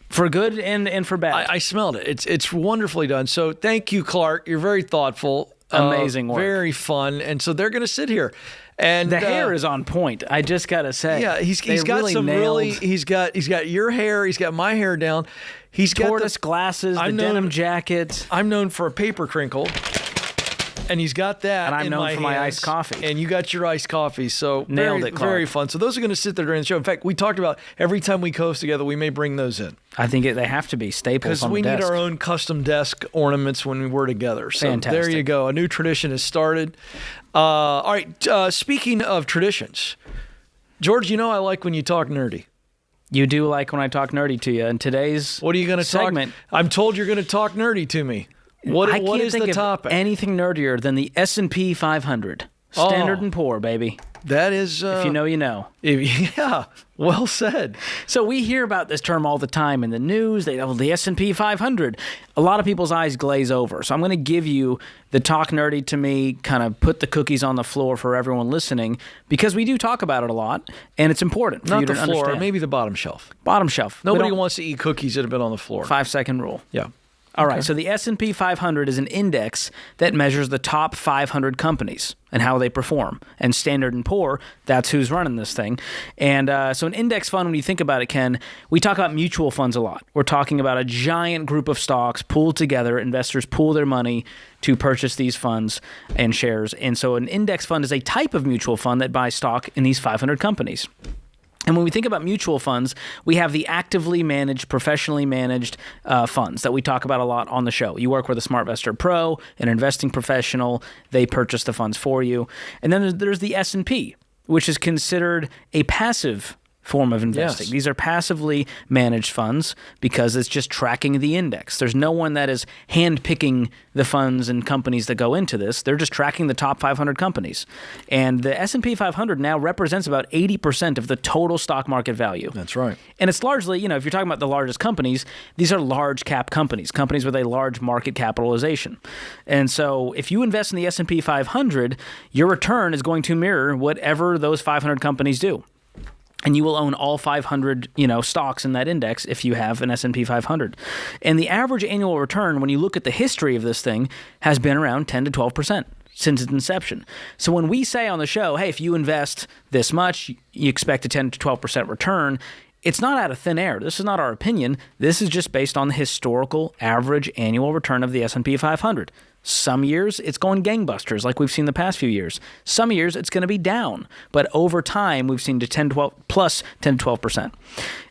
[SPEAKER 3] For good and for bad.
[SPEAKER 2] I smelled it. It's wonderfully done. So thank you, Clark. You're very thoughtful.
[SPEAKER 3] Amazing work.
[SPEAKER 2] Very fun. And so they're going to sit here. And
[SPEAKER 3] the hair is on point. I just got to say.
[SPEAKER 2] Yeah, he's got
[SPEAKER 3] really
[SPEAKER 2] some
[SPEAKER 3] nailed.
[SPEAKER 2] really. He's got your hair. He's got my hair down. He's got
[SPEAKER 3] tortoise glasses. The denim jacket.
[SPEAKER 2] I'm known for a paper crinkle. And he's got that.
[SPEAKER 3] And I'm
[SPEAKER 2] in
[SPEAKER 3] known
[SPEAKER 2] my
[SPEAKER 3] for my
[SPEAKER 2] hands,
[SPEAKER 3] iced coffee.
[SPEAKER 2] And you got your iced coffee. So
[SPEAKER 3] nailed it, Clark.
[SPEAKER 2] Very fun. So those are going to sit there during the show. In fact, we talked about every time we host together, we may bring those in.
[SPEAKER 3] I think they have to be staples on the desk.
[SPEAKER 2] Because we need our own custom desk ornaments when we're together. So
[SPEAKER 3] fantastic.
[SPEAKER 2] There you go. A new tradition has started. All right. Speaking of traditions, George, you know I like when you talk nerdy.
[SPEAKER 3] You do like when I talk nerdy to you. And today's
[SPEAKER 2] what are you going to
[SPEAKER 3] segment?
[SPEAKER 2] I'm told you're going to talk nerdy to me. What is the topic?
[SPEAKER 3] Anything nerdier than the S&P 500. Standard and Poor, baby.
[SPEAKER 2] That is...
[SPEAKER 3] If you know, you know.
[SPEAKER 2] Yeah, well said.
[SPEAKER 3] So we hear about this term all the time in the news. The S&P 500. A lot of people's eyes glaze over. So I'm going to give you the talk nerdy to me, kind of put the cookies on the floor for everyone listening, because we do talk about it a lot, and it's important for
[SPEAKER 2] Not
[SPEAKER 3] you to
[SPEAKER 2] the floor,
[SPEAKER 3] understand.
[SPEAKER 2] maybe the bottom shelf.
[SPEAKER 3] Bottom shelf.
[SPEAKER 2] Nobody wants to eat cookies that have been on the floor.
[SPEAKER 3] 5-second rule.
[SPEAKER 2] Yeah.
[SPEAKER 3] All right, so the S&P 500 is an index that measures the top 500 companies and how they perform. And Standard & Poor, that's who's running this thing. And so an index fund, when you think about it, Ken, we talk about mutual funds a lot. We're talking about a giant group of stocks pooled together. Investors pool their money to purchase these funds and shares. And so an index fund is a type of mutual fund that buys stock in these 500 companies. And when we think about mutual funds, we have the actively managed, professionally managed funds that we talk about a lot on the show. You work with a SmartVestor Pro, an investing professional. They purchase the funds for you. And then there's the S&P, which is considered a passive form of investing.
[SPEAKER 2] Yes.
[SPEAKER 3] These are passively managed funds because it's just tracking the index. There's no one that is hand-picking the funds and companies that go into this. They're just tracking the top 500 companies. And the S&P 500 now represents about 80% of the total stock market value.
[SPEAKER 2] That's right.
[SPEAKER 3] And it's largely, if you're talking about the largest companies, these are large cap companies with a large market capitalization. And so if you invest in the S&P 500, your return is going to mirror whatever those 500 companies do. And you will own all 500, stocks in that index if you have an S&P 500. And the average annual return, when you look at the history of this thing, has been around 10 to 12% since its inception. So when we say on the show, hey, if you invest this much, you expect a 10 to 12% return, it's not out of thin air. This is not our opinion. This is just based on the historical average annual return of the S&P 500. Some years it's going gangbusters like we've seen the past few years. Some years it's going to be down. But over time we've seen plus 10 to 12%.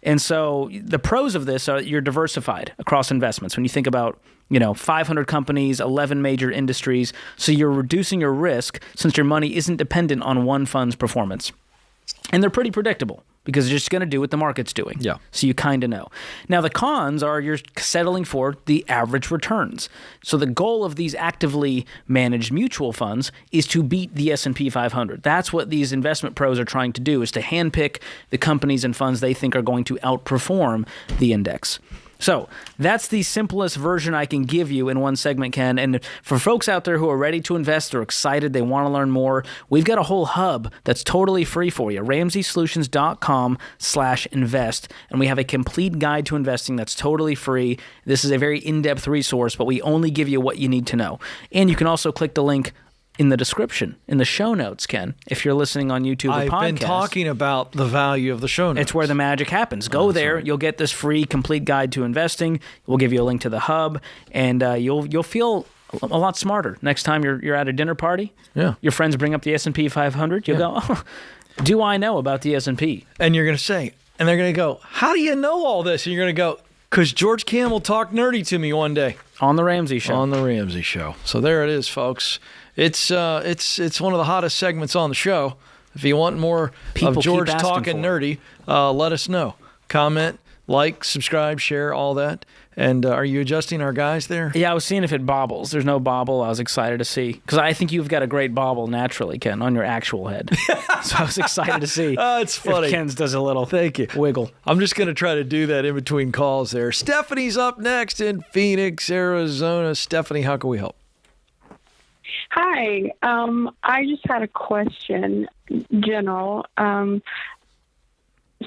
[SPEAKER 3] And so the pros of this are you're diversified across investments. When you think about 500 companies, 11 major industries, so you're reducing your risk since your money isn't dependent on one fund's performance. And they're pretty predictable because they're just going to do what the market's doing.
[SPEAKER 2] Yeah.
[SPEAKER 3] So you kind of know. Now, the cons are you're settling for the average returns. So the goal of these actively managed mutual funds is to beat the S&P 500. That's what these investment pros are trying to do, is to handpick the companies and funds they think are going to outperform the index. So that's the simplest version I can give you in one segment, Ken. And for folks out there who are ready to invest, they're excited, they want to learn more, we've got a whole hub that's totally free for you, RamseySolutions.com/invest. And we have a complete guide to investing that's totally free. This is a very in-depth resource, but we only give you what you need to know. And you can also click the link in the description, in the show notes, Ken, if you're listening on YouTube or podcast.
[SPEAKER 2] I've been talking about the value of the show notes.
[SPEAKER 3] It's where the magic happens. Go there. Right. You'll get this free complete guide to investing. We'll give you a link to the hub, and you'll feel a lot smarter next time you're at a dinner party.
[SPEAKER 2] Yeah.
[SPEAKER 3] Your friends bring up the S&P 500. You'll go, oh, do I know about the S&P?
[SPEAKER 2] And you're going to say, and they're going to go, how do you know all this? And you're going to go, because George Kamel talked nerdy to me one day.
[SPEAKER 3] On the Ramsey Show.
[SPEAKER 2] On the Ramsey Show. So there it is, folks. It's one of the hottest segments on the show. If you want more
[SPEAKER 3] People
[SPEAKER 2] of George
[SPEAKER 3] keep asking
[SPEAKER 2] talking
[SPEAKER 3] for
[SPEAKER 2] nerdy, let us know. Comment, like, subscribe, share, all that. And are you adjusting our guys there?
[SPEAKER 3] Yeah, I was seeing if it bobbles. There's no bobble. I was excited to see. Because I think you've got a great bobble naturally, Ken, on your actual head. So I was excited to see.
[SPEAKER 2] It's funny.
[SPEAKER 3] If Ken's does a little wiggle.
[SPEAKER 2] I'm just going to try to do that in between calls there. Stephanie's up next in Phoenix, Arizona. Stephanie, how can we help?
[SPEAKER 9] Hi. I just had a question, general.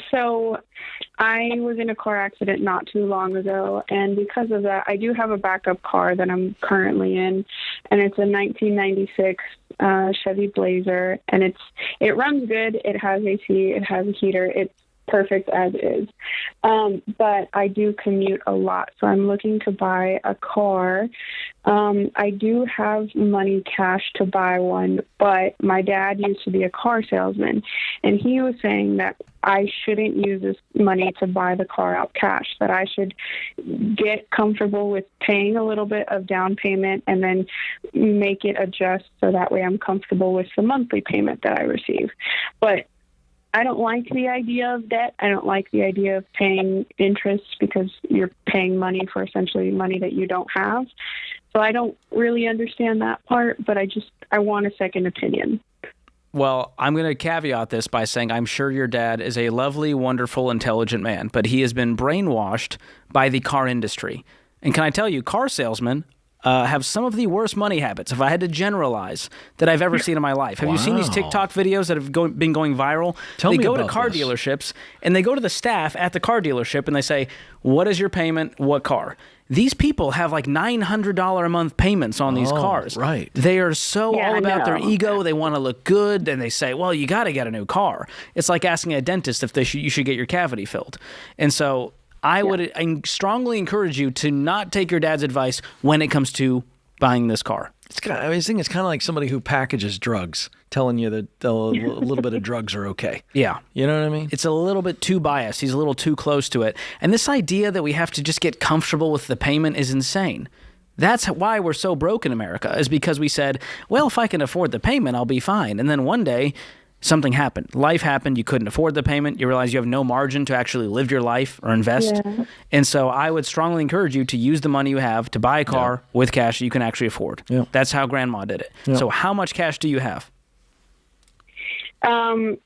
[SPEAKER 9] So I was in a car accident not too long ago, and because of that, I do have a backup car that I'm currently in, and it's a 1996 Chevy Blazer, and it runs good. It has AC, it has a heater. It's perfect as is. But I do commute a lot, so I'm looking to buy a car. I do have money cash to buy one, but my dad used to be a car salesman, and he was saying that I shouldn't use this money to buy the car out cash, that I should get comfortable with paying a little bit of down payment and then make it adjust so that way I'm comfortable with the monthly payment that I receive. But I don't like the idea of debt. I don't like the idea of paying interest because you're paying money for essentially money that you don't have. So I don't really understand that part, but I want a second opinion.
[SPEAKER 3] Well, I'm going to caveat this by saying I'm sure your dad is a lovely, wonderful, intelligent man, but he has been brainwashed by the car industry. And can I tell you, car salesmen have some of the worst money habits, if I had to generalize, that I've ever seen in my life. Have you seen these TikTok videos that have been going viral? They go to car dealerships, and they go to the staff at the car dealership, and they say, what is your payment? What car? These people have like $900 a month payments on these cars.
[SPEAKER 2] Right.
[SPEAKER 3] They are so all about their ego. They want to look good, and they say, well, you got to get a new car. It's like asking a dentist if you should get your cavity filled. And so I would strongly encourage you to not take your dad's advice when it comes to buying this car.
[SPEAKER 2] I think it's kind of like somebody who packages drugs, telling you that a little bit of drugs are okay.
[SPEAKER 3] Yeah.
[SPEAKER 2] You know what I mean?
[SPEAKER 3] It's a little bit too biased. He's a little too close to it. And this idea that we have to just get comfortable with the payment is insane. That's why we're so broke in America, is because we said, well, if I can afford the payment, I'll be fine. And then one day, something happened. Life happened. You couldn't afford the payment. You realize you have no margin to actually live your life or invest. Yeah. And so I would strongly encourage you to use the money you have to buy a car with cash you can actually afford. Yeah. That's how Grandma did it. Yeah. So how much cash do you have?
[SPEAKER 9] I'm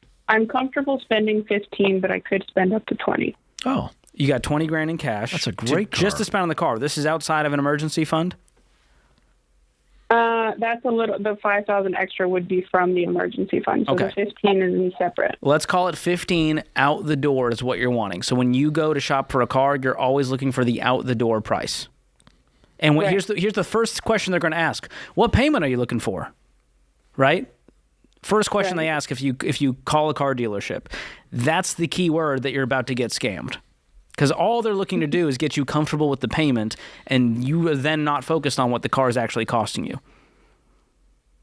[SPEAKER 9] comfortable spending 15, but I could spend up to 20.
[SPEAKER 3] Oh. You got 20 grand in cash.
[SPEAKER 2] That's a great car.
[SPEAKER 3] Just to spend on the car. This is outside of an emergency fund?
[SPEAKER 9] That's a little. The 5,000 extra would be from the emergency fund. So the 15 is separate.
[SPEAKER 3] Let's call it 15 out the door is what you're wanting. So when you go to shop for a car, you're always looking for the out the door price. And here's the first question they're going to ask: what payment are you looking for? Right. First question they ask if you call a car dealership. That's the key word that you're about to get scammed. Because all they're looking to do is get you comfortable with the payment, and you are then not focused on what the car is actually costing you.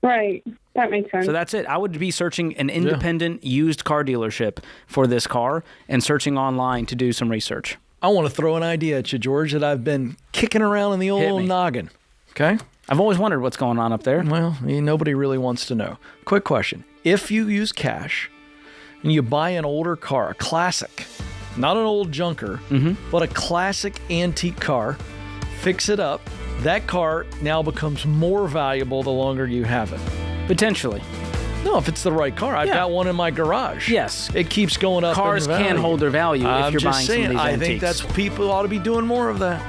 [SPEAKER 9] Right. That makes sense.
[SPEAKER 3] So that's it. I would be searching an independent used car dealership for this car and searching online to do some research.
[SPEAKER 2] I want to throw an idea at you, George, that I've been kicking around in the old noggin. Okay?
[SPEAKER 3] I've always wondered what's going on up there.
[SPEAKER 2] Well, nobody really wants to know. Quick question. If you use cash and you buy an older car, a classic, not an old junker, but a classic antique car, fix it up, that car now becomes more valuable the longer you have it.
[SPEAKER 3] Potentially.
[SPEAKER 2] No, if it's the right car. I've got one in my garage.
[SPEAKER 3] Yes.
[SPEAKER 2] It keeps going up.
[SPEAKER 3] Cars can hold their value if you're buying some of these
[SPEAKER 2] I think that's people ought to be doing more of that.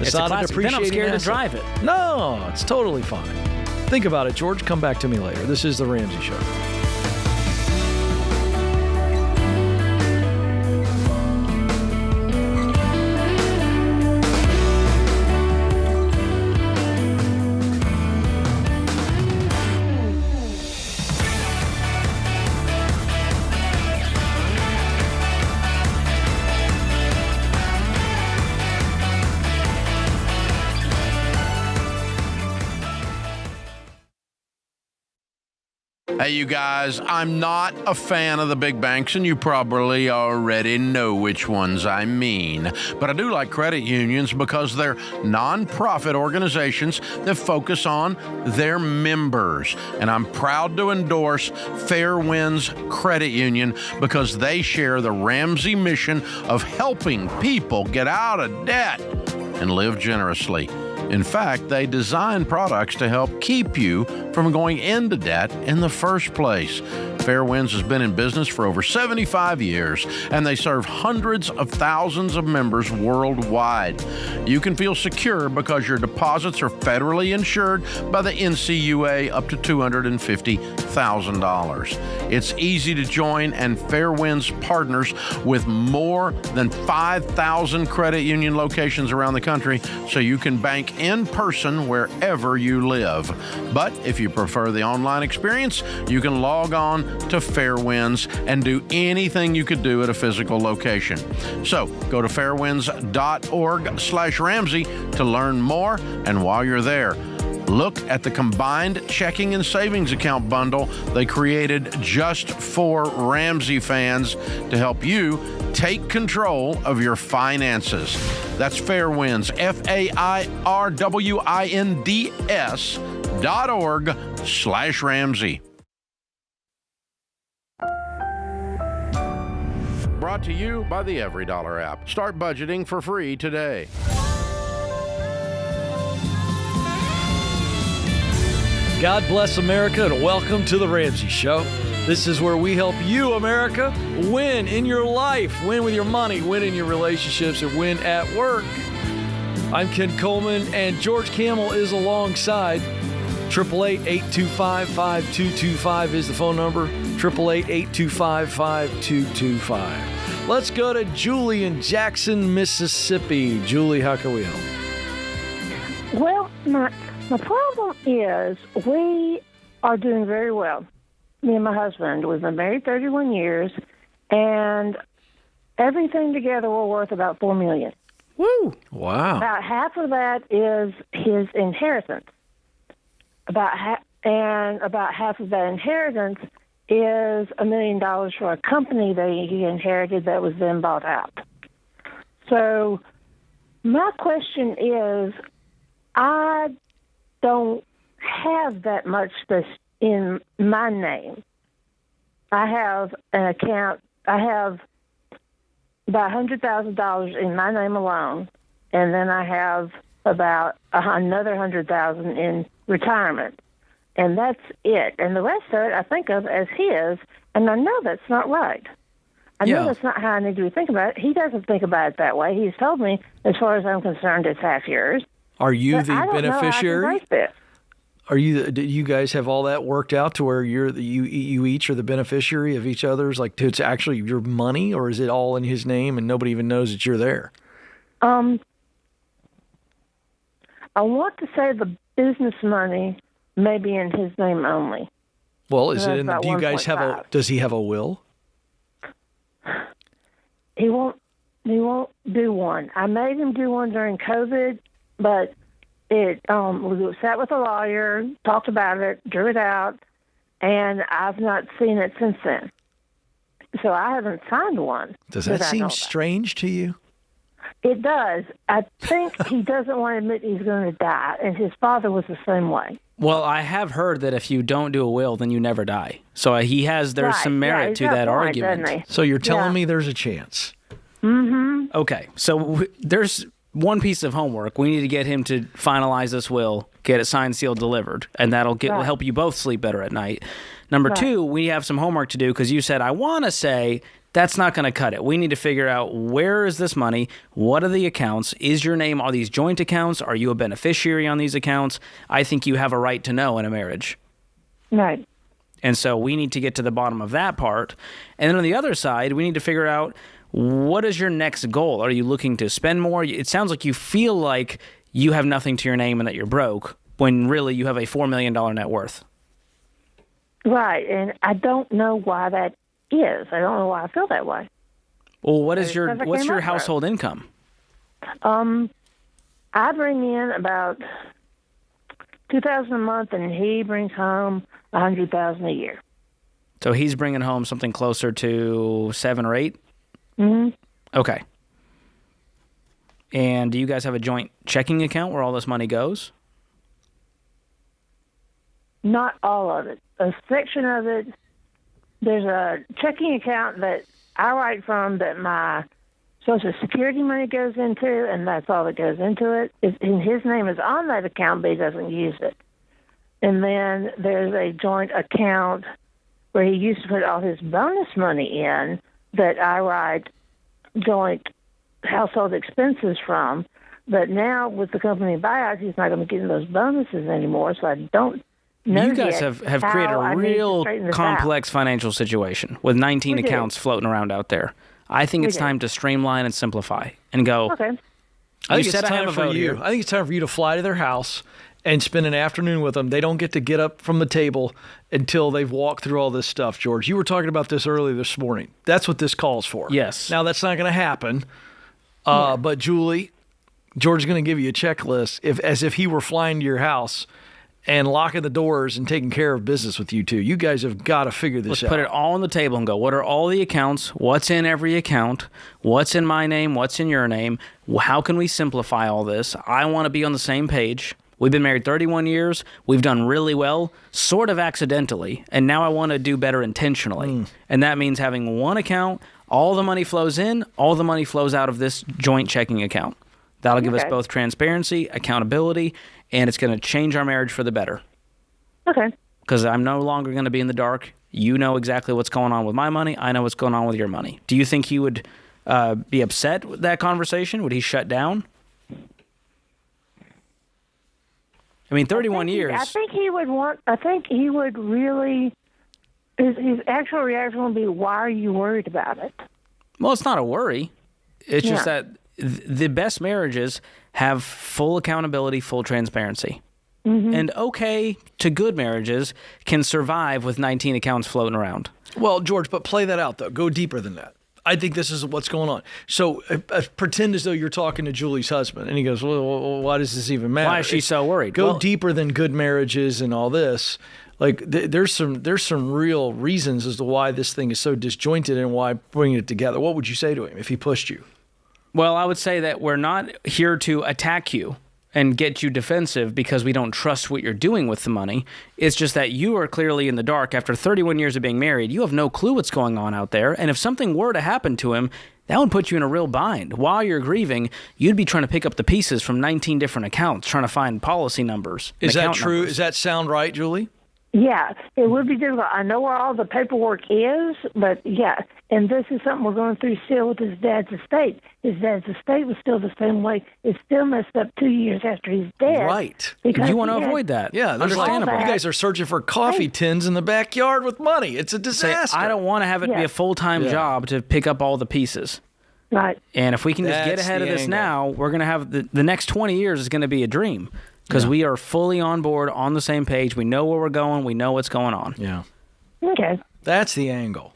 [SPEAKER 3] It's not an appreciating. Then I'm scared to drive it.
[SPEAKER 2] No, it's totally fine. Think about it, George. Come back to me later. This is The Ramsey Show.
[SPEAKER 1] Hey, you guys, I'm not a fan of the big banks, and you probably already know which ones I mean. But I do like credit unions because they're nonprofit organizations that focus on their members. And I'm proud to endorse Fair Winds Credit Union because they share the Ramsey mission of helping people get out of debt and live generously. In fact, they design products to help keep you from going into debt in the first place. Fair Winds has been in business for over 75 years, and they serve hundreds of thousands of members worldwide. You can feel secure because your deposits are federally insured by the NCUA up to $250,000. It's easy to join, and Fair Winds partners with more than 5,000 credit union locations around the country, so you can bank in person wherever you live. But if you prefer the online experience, you can log on to Fairwinds and do anything you could do at a physical location. So go to fairwinds.org/Ramsey to learn more. And while you're there, look at the combined checking and savings account bundle they created just for Ramsey fans to help you take control of your finances. That's Fairwinds, FAIRWINDS.org/Ramsey. Brought to you by the EveryDollar app. Start budgeting for free today.
[SPEAKER 2] God bless America and welcome to the Ramsey Show. This is where we help you, America, win in your life, win with your money, win in your relationships, and win at work. I'm Ken Coleman, and George Kamel is alongside. 888-825-5225 is the phone number. 888-825-5225. Let's go to Julie in Jackson, Mississippi. Julie, how can we help?
[SPEAKER 10] Well, my problem is we are doing very well. Me and my husband, we've been married 31 years, and everything together we're worth about $4 million.
[SPEAKER 2] Woo! Wow.
[SPEAKER 10] About half of that is his inheritance. About half of that inheritance is $1 million for a company that he inherited that was then bought out. So my question is, I don't have that much that's in my name. I have an account. I have about $100,000 in my name alone, and then I have about another $100,000 in retirement, and that's it. And the rest of it I think of as his, and I know that's not right. I know that's not how I need to be thinking about it. He doesn't think about it that way. He's told me, as far as I'm concerned, it's half yours.
[SPEAKER 2] Are you
[SPEAKER 10] But
[SPEAKER 2] the
[SPEAKER 10] I don't
[SPEAKER 2] beneficiary?
[SPEAKER 10] know how I can break this.
[SPEAKER 2] Do you guys have all that worked out to where you each are the beneficiary of each other's? Like, it's actually your money, or is it all in his name and nobody even knows that you're there?
[SPEAKER 10] I want to say the business money may be in his name only.
[SPEAKER 2] Well,
[SPEAKER 10] So that's about
[SPEAKER 2] do you guys have
[SPEAKER 10] 1.5.
[SPEAKER 2] does he have a will?
[SPEAKER 10] He won't do one. I made him do one during COVID, but we sat with a lawyer, talked about it, drew it out, and I've not seen it since then. So I haven't signed one.
[SPEAKER 2] Does that
[SPEAKER 10] I know
[SPEAKER 2] seem
[SPEAKER 10] about.
[SPEAKER 2] strange to you?
[SPEAKER 10] It does. I think he doesn't want to admit he's going to die, and his father was the same way.
[SPEAKER 3] Well, I have heard that if you don't do a will, then you never die. So there's
[SPEAKER 10] Right.
[SPEAKER 3] some merit
[SPEAKER 10] he's
[SPEAKER 3] to
[SPEAKER 10] got a
[SPEAKER 3] that
[SPEAKER 10] point,
[SPEAKER 3] argument.
[SPEAKER 10] doesn't he?
[SPEAKER 2] So you're telling
[SPEAKER 10] Yeah.
[SPEAKER 2] me there's a chance?
[SPEAKER 3] Okay, so there's one piece of homework. We need to get him to finalize this will, get it signed, sealed, delivered, and that'll
[SPEAKER 10] Right.
[SPEAKER 3] help you both sleep better at night. Number
[SPEAKER 10] Right.
[SPEAKER 3] two, we have some homework to do because you said, I want to say that's not going to cut it. We need to figure out, where is this money? What are the accounts? Is your name, are these joint accounts? Are you a beneficiary on these accounts? I think you have a right to know in a marriage.
[SPEAKER 10] Right.
[SPEAKER 3] And so we need to get to the bottom of that part. And then on the other side, we need to figure out, what is your next goal? Are you looking to spend more? It sounds like you feel like you have nothing to your name and that you're broke, when really you have a $4 million net worth.
[SPEAKER 10] Right, and I don't know why that is. I don't know why I feel that way.
[SPEAKER 3] Well,
[SPEAKER 10] Never
[SPEAKER 3] what's
[SPEAKER 10] came
[SPEAKER 3] your
[SPEAKER 10] up with
[SPEAKER 3] household income?
[SPEAKER 10] I bring in about $2,000 a month, and he brings home $100,000 a year.
[SPEAKER 3] So he's bringing home something closer to 7 or 8?
[SPEAKER 10] Mm-hmm.
[SPEAKER 3] Okay. And do you guys have a joint checking account where all this money goes?
[SPEAKER 10] Not all of it. A section of it. There's a checking account that I write from that my Social Security money goes into, and that's all that goes into it. And his name is on that account, but he doesn't use it. And then there's a joint account where he used to put all his bonus money in that I write joint household expenses from. But now with the company buyout, he's not going to be getting those bonuses anymore, so I don't know
[SPEAKER 3] You guys
[SPEAKER 10] yet
[SPEAKER 3] have created
[SPEAKER 10] how I
[SPEAKER 3] a
[SPEAKER 10] need to
[SPEAKER 3] real
[SPEAKER 10] straighten this
[SPEAKER 3] complex financial situation with 19
[SPEAKER 10] We do.
[SPEAKER 3] accounts floating around out there. I think it's
[SPEAKER 10] do.
[SPEAKER 3] time to streamline and simplify and go,
[SPEAKER 10] out. Okay.
[SPEAKER 2] I think
[SPEAKER 3] You
[SPEAKER 2] it's
[SPEAKER 3] said I have
[SPEAKER 2] time
[SPEAKER 3] a
[SPEAKER 2] for
[SPEAKER 3] vote
[SPEAKER 2] you.
[SPEAKER 3] here.
[SPEAKER 2] I think it's time for you to fly to their house and spend an afternoon with them. They don't get to get up from the table until they've walked through all this stuff, George. You were talking about this earlier this morning. That's what this calls for.
[SPEAKER 3] Yes.
[SPEAKER 2] Now, that's not going to happen. But, Julie, George is going to give you a checklist as if he were flying to your house and locking the doors and taking care of business with you two. You guys have got to figure this
[SPEAKER 3] let's
[SPEAKER 2] out.
[SPEAKER 3] put it all on the table and go, what are all the accounts? What's in every account? What's in my name? What's in your name? How can we simplify all this? I want to be on the same page. We've been married 31 years. We've done really well, sort of accidentally, and now I want to do better intentionally. And that means having one account, all the money flows in, all the money flows out of this joint checking account. That'll give us
[SPEAKER 10] Okay.
[SPEAKER 3] both transparency, accountability, and it's going to change our marriage for the better.
[SPEAKER 10] Okay.
[SPEAKER 3] Because I'm no longer going to be in the dark. You know exactly what's going on with my money. I know what's going on with your money. Do you think he would be upset with that conversation? Would he shut down? I mean, 31 years.
[SPEAKER 10] I think he would really. His actual reaction would be, "Why are you worried about it?"
[SPEAKER 3] Well, it's not a worry. It's just that the best marriages have full accountability, full transparency. Mm-hmm. And okay to good marriages can survive with 19 accounts floating around.
[SPEAKER 2] Well, George, but play that out, though. Go deeper than that. I think this is what's going on. So pretend as though you're talking to Julie's husband, and he goes, well, why does this even matter?
[SPEAKER 3] Why is she so worried?
[SPEAKER 2] Go deeper than good marriages and all this. Like there's some real reasons as to why this thing is so disjointed and why bringing it together. What would you say to him if he pushed you?
[SPEAKER 3] Well, I would say that we're not here to attack you and get you defensive because we don't trust what you're doing with the money. It's just that you are clearly in the dark. After 31 years of being married, you have no clue what's going on out there. And if something were to happen to him, that would put you in a real bind. While you're grieving, you'd be trying to pick up the pieces from 19 different accounts, trying to find policy numbers.
[SPEAKER 2] Is that true? Does that sound right, Julie?
[SPEAKER 10] Yeah, it would be difficult. I know where all the paperwork is, but yeah, and this is something we're going through still with his dad's estate. His dad's estate was still the same way. It's still messed up 2 years after he's dead.
[SPEAKER 2] Right.
[SPEAKER 3] You want to avoid that.
[SPEAKER 2] Yeah, understandable. You guys are searching for coffee tins in the backyard with money. It's a disaster.
[SPEAKER 3] I don't want to have it be a full-time job to pick up all the pieces.
[SPEAKER 10] Right.
[SPEAKER 3] And if we can just get ahead of this now, we're going to have the next 20 years is going to be a dream. Because we are fully on board, on the same page. We know where we're going. We know what's going on.
[SPEAKER 2] Yeah.
[SPEAKER 10] Okay.
[SPEAKER 2] That's the angle.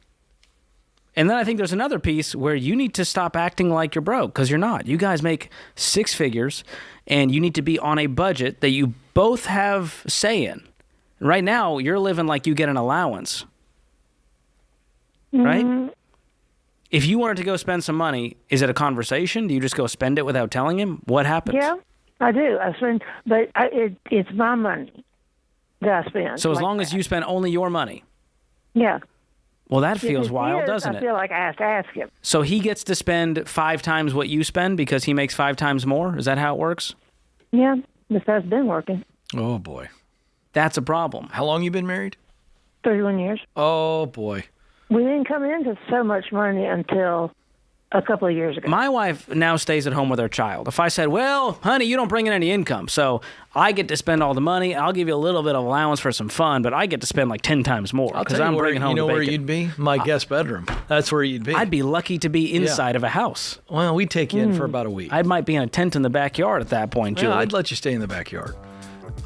[SPEAKER 3] And then I think there's another piece where you need to stop acting like you're broke, because you're not. You guys make six figures, and you need to be on a budget that you both have say in. Right now, you're living like you get an allowance. Right? If you wanted to go spend some money, is it a conversation? Do you just go spend it without telling him? What happens?
[SPEAKER 10] Yeah. I do. I spend, but it's my money that I spend.
[SPEAKER 3] So as long as you spend only your money.
[SPEAKER 10] Yeah.
[SPEAKER 3] Well, that feels wild, doesn't it?
[SPEAKER 10] I feel like I have to ask him.
[SPEAKER 3] So he gets to spend 5 times what you spend because he makes 5 times more? Is that how it works?
[SPEAKER 10] Yeah, this has been working.
[SPEAKER 2] Oh, boy.
[SPEAKER 3] That's a problem.
[SPEAKER 2] How long you been married?
[SPEAKER 10] 31 years.
[SPEAKER 2] Oh, boy.
[SPEAKER 10] We didn't come into so much money until a couple of years ago.
[SPEAKER 3] My wife now stays at home with her child. If I said, well, honey, you don't bring in any income, so I get to spend all the money. I'll give you a little bit of allowance for some fun, but I get to spend like 10 times more because I'm bringing home the bacon.
[SPEAKER 2] You know where you'd be? My guest bedroom. That's where you'd be.
[SPEAKER 3] I'd be lucky to be inside of a house.
[SPEAKER 2] Well, we'd take you in for about a week.
[SPEAKER 3] I might be in a tent in the backyard at that point, Julie.
[SPEAKER 2] I'd let you stay in the backyard.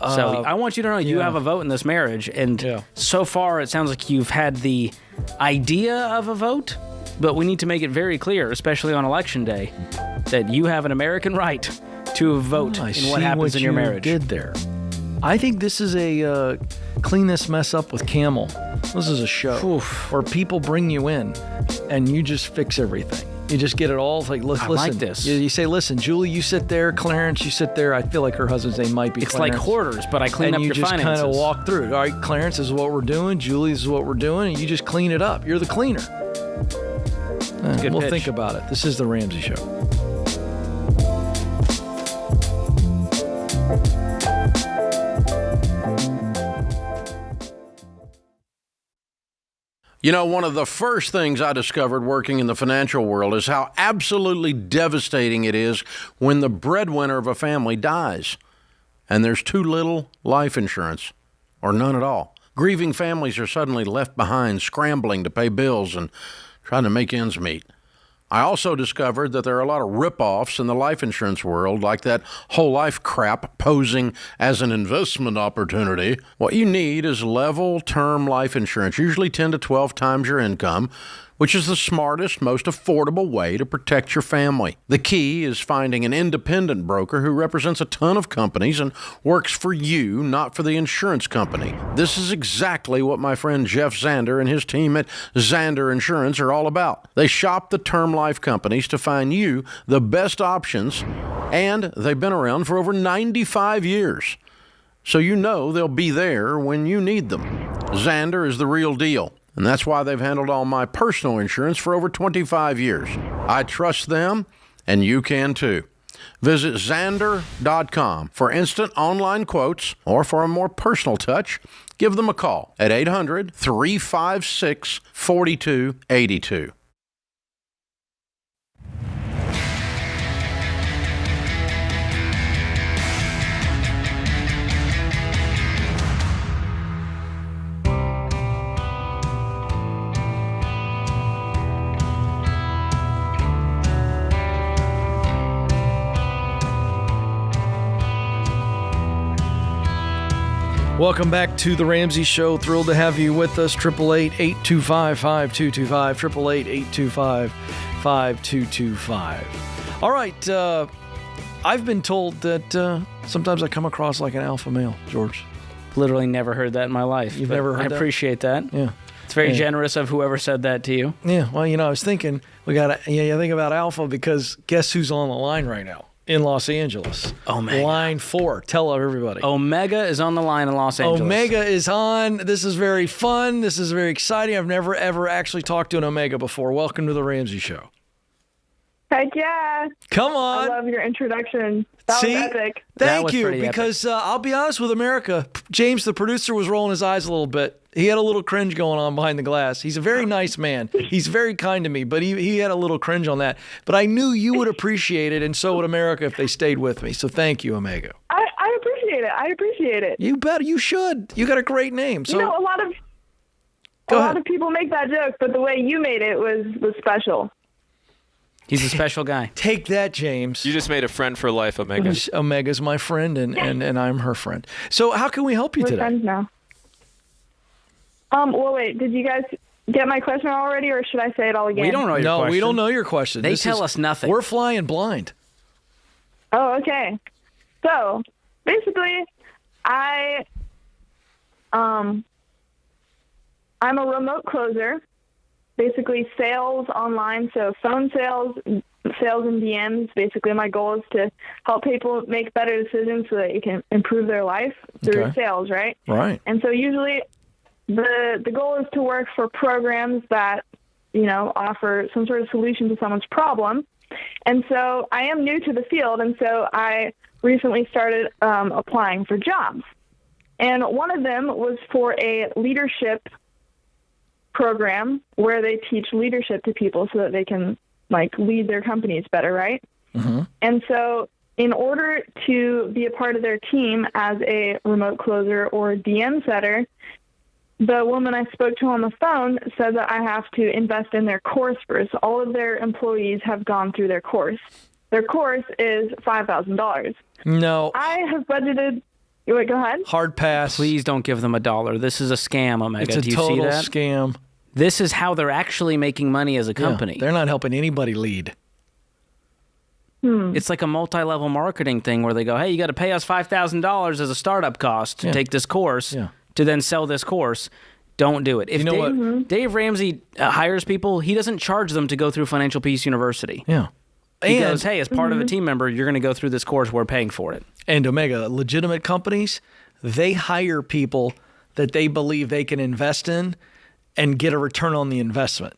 [SPEAKER 3] So I want you to know you have a vote in this marriage, and so far it sounds like you've had the idea of a vote, but we need to make it very clear, especially on Election Day, that you have an American right to vote in what happens in your marriage.
[SPEAKER 2] Did there? I think this is a clean this mess up with Kamel. This is a show where people bring you in, and you just fix everything. You just get it all. It's like, listen. I
[SPEAKER 3] like this.
[SPEAKER 2] You say, listen, Julie, you sit there. Clarence, you sit there. I feel like her husband's name might be Clarence.
[SPEAKER 3] It's like Hoarders, but I clean up your finances.
[SPEAKER 2] And you just kind of walk through it. All right, Clarence, this is what we're doing. Julie, this is what we're doing. And you just clean it up. You're the cleaner. We'll think about it. This is the Ramsey Show.
[SPEAKER 1] You know, one of the first things I discovered working in the financial world is how absolutely devastating it is when the breadwinner of a family dies and there's too little life insurance or none at all. Grieving families are suddenly left behind, scrambling to pay bills and trying to make ends meet. I also discovered that there are a lot of rip-offs in the life insurance world, like that whole life crap posing as an investment opportunity. What you need is level term life insurance, usually 10 to 12 times your income, which is the smartest, most affordable way to protect your family. The key is finding an independent broker who represents a ton of companies and works for you, not for the insurance company. This is exactly what my friend Jeff Zander and his team at Zander Insurance are all about. They shop the term life companies to find you the best options, and they've been around for over 95 years. So you know they'll be there when you need them. Zander is the real deal. And that's why they've handled all my personal insurance for over 25 years. I trust them, and you can too. Visit Zander.com for instant online quotes, or for a more personal touch, Give them a call at 800-356-4282.
[SPEAKER 2] Welcome back to the Ramsey Show. Thrilled to have you with us. 888-825-5225. 888-825-5225. All right. I've been told that sometimes I come across like an alpha male, George.
[SPEAKER 3] Literally never heard that in my life.
[SPEAKER 2] You've never heard that?
[SPEAKER 3] I appreciate that.
[SPEAKER 2] Yeah.
[SPEAKER 3] It's very generous of whoever said that to you.
[SPEAKER 2] Yeah. Well, I was thinking you think about alpha because guess who's on the line right now? In Los Angeles.
[SPEAKER 3] Omega.
[SPEAKER 2] Line 4. Tell everybody.
[SPEAKER 3] Omega is on the line in Los Angeles.
[SPEAKER 2] Omega is on. This is very fun. This is very exciting. I've never, ever actually talked to an Omega before. Welcome to the Ramsey Show.
[SPEAKER 9] Heck yeah.
[SPEAKER 2] Come on.
[SPEAKER 9] I love your introduction. That was epic.
[SPEAKER 2] Thank you. Because I'll be honest with America, James, the producer, was rolling his eyes a little bit. He had a little cringe going on behind the glass. He's a very nice man. He's very kind to me, but he had a little cringe on that. But I knew you would appreciate it, and so would America if they stayed with me. So thank you, Omega.
[SPEAKER 9] I appreciate it. I appreciate it.
[SPEAKER 2] You bet. You should. You got a great name. So
[SPEAKER 9] a lot of people make that joke, but the way you made it was special.
[SPEAKER 3] He's a special guy.
[SPEAKER 2] Take that, James.
[SPEAKER 11] You just made a friend for life, Omega.
[SPEAKER 2] Omega's my friend, and I'm her friend. So how can we help you
[SPEAKER 9] We're
[SPEAKER 2] today?
[SPEAKER 9] friends now. Well, wait. Did you guys get my question already, or should I say it all again?
[SPEAKER 3] We don't know your question.
[SPEAKER 2] No, we don't know your question.
[SPEAKER 3] They tell us nothing.
[SPEAKER 2] We're flying blind.
[SPEAKER 9] Oh, okay. So basically, I'm a remote closer. Basically, sales online, so phone sales and DMs. Basically, my goal is to help people make better decisions so that you can improve their life through sales, right?
[SPEAKER 2] Right.
[SPEAKER 9] And so usually the goal is to work for programs that, offer some sort of solution to someone's problem. And so I am new to the field, and so I recently started applying for jobs. And one of them was for a leadership program where they teach leadership to people so that they can lead their companies better, right? Mm-hmm. And so in order to be a part of their team as a remote closer or a DM setter, the woman I spoke to on the phone said that I have to invest in their course first. All of their employees have gone through their course. Their course is $5,000.
[SPEAKER 2] No.
[SPEAKER 9] I have budgeted. Wait, go ahead.
[SPEAKER 2] Hard pass.
[SPEAKER 3] Please don't give them $1. This is a scam, Omega.
[SPEAKER 2] It's a
[SPEAKER 3] Do you
[SPEAKER 2] total
[SPEAKER 3] see that?
[SPEAKER 2] scam.
[SPEAKER 3] This is how they're actually making money as a company.
[SPEAKER 2] Yeah, they're not helping anybody lead.
[SPEAKER 3] It's like a multi-level marketing thing where they go, hey, you got to pay us $5,000 as a startup cost to take this course to then sell this course. Don't do it. If Dave Ramsey hires people, he doesn't charge them to go through Financial Peace University.
[SPEAKER 2] Yeah.
[SPEAKER 3] He goes, hey, as part of a team member, you're going to go through this course. We're paying for it.
[SPEAKER 2] And Omega, legitimate companies, they hire people that they believe they can invest in and get a return on the investment.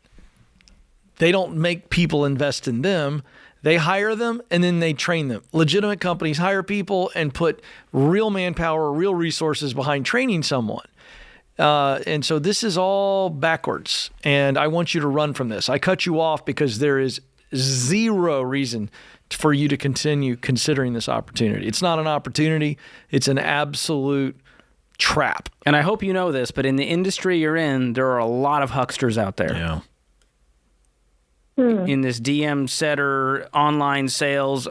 [SPEAKER 2] They don't make people invest in them. They hire them and then they train them. Legitimate companies hire people and put real manpower, real resources behind training someone. And so this is all backwards. And I want you to run from this. I cut you off because there is zero reason for you to continue considering this opportunity. It's not an opportunity. It's an absolute trap.
[SPEAKER 3] And I hope you know this, but in the industry you're in, there are a lot of hucksters out there.
[SPEAKER 2] Yeah.
[SPEAKER 3] In this DM setter, online sales,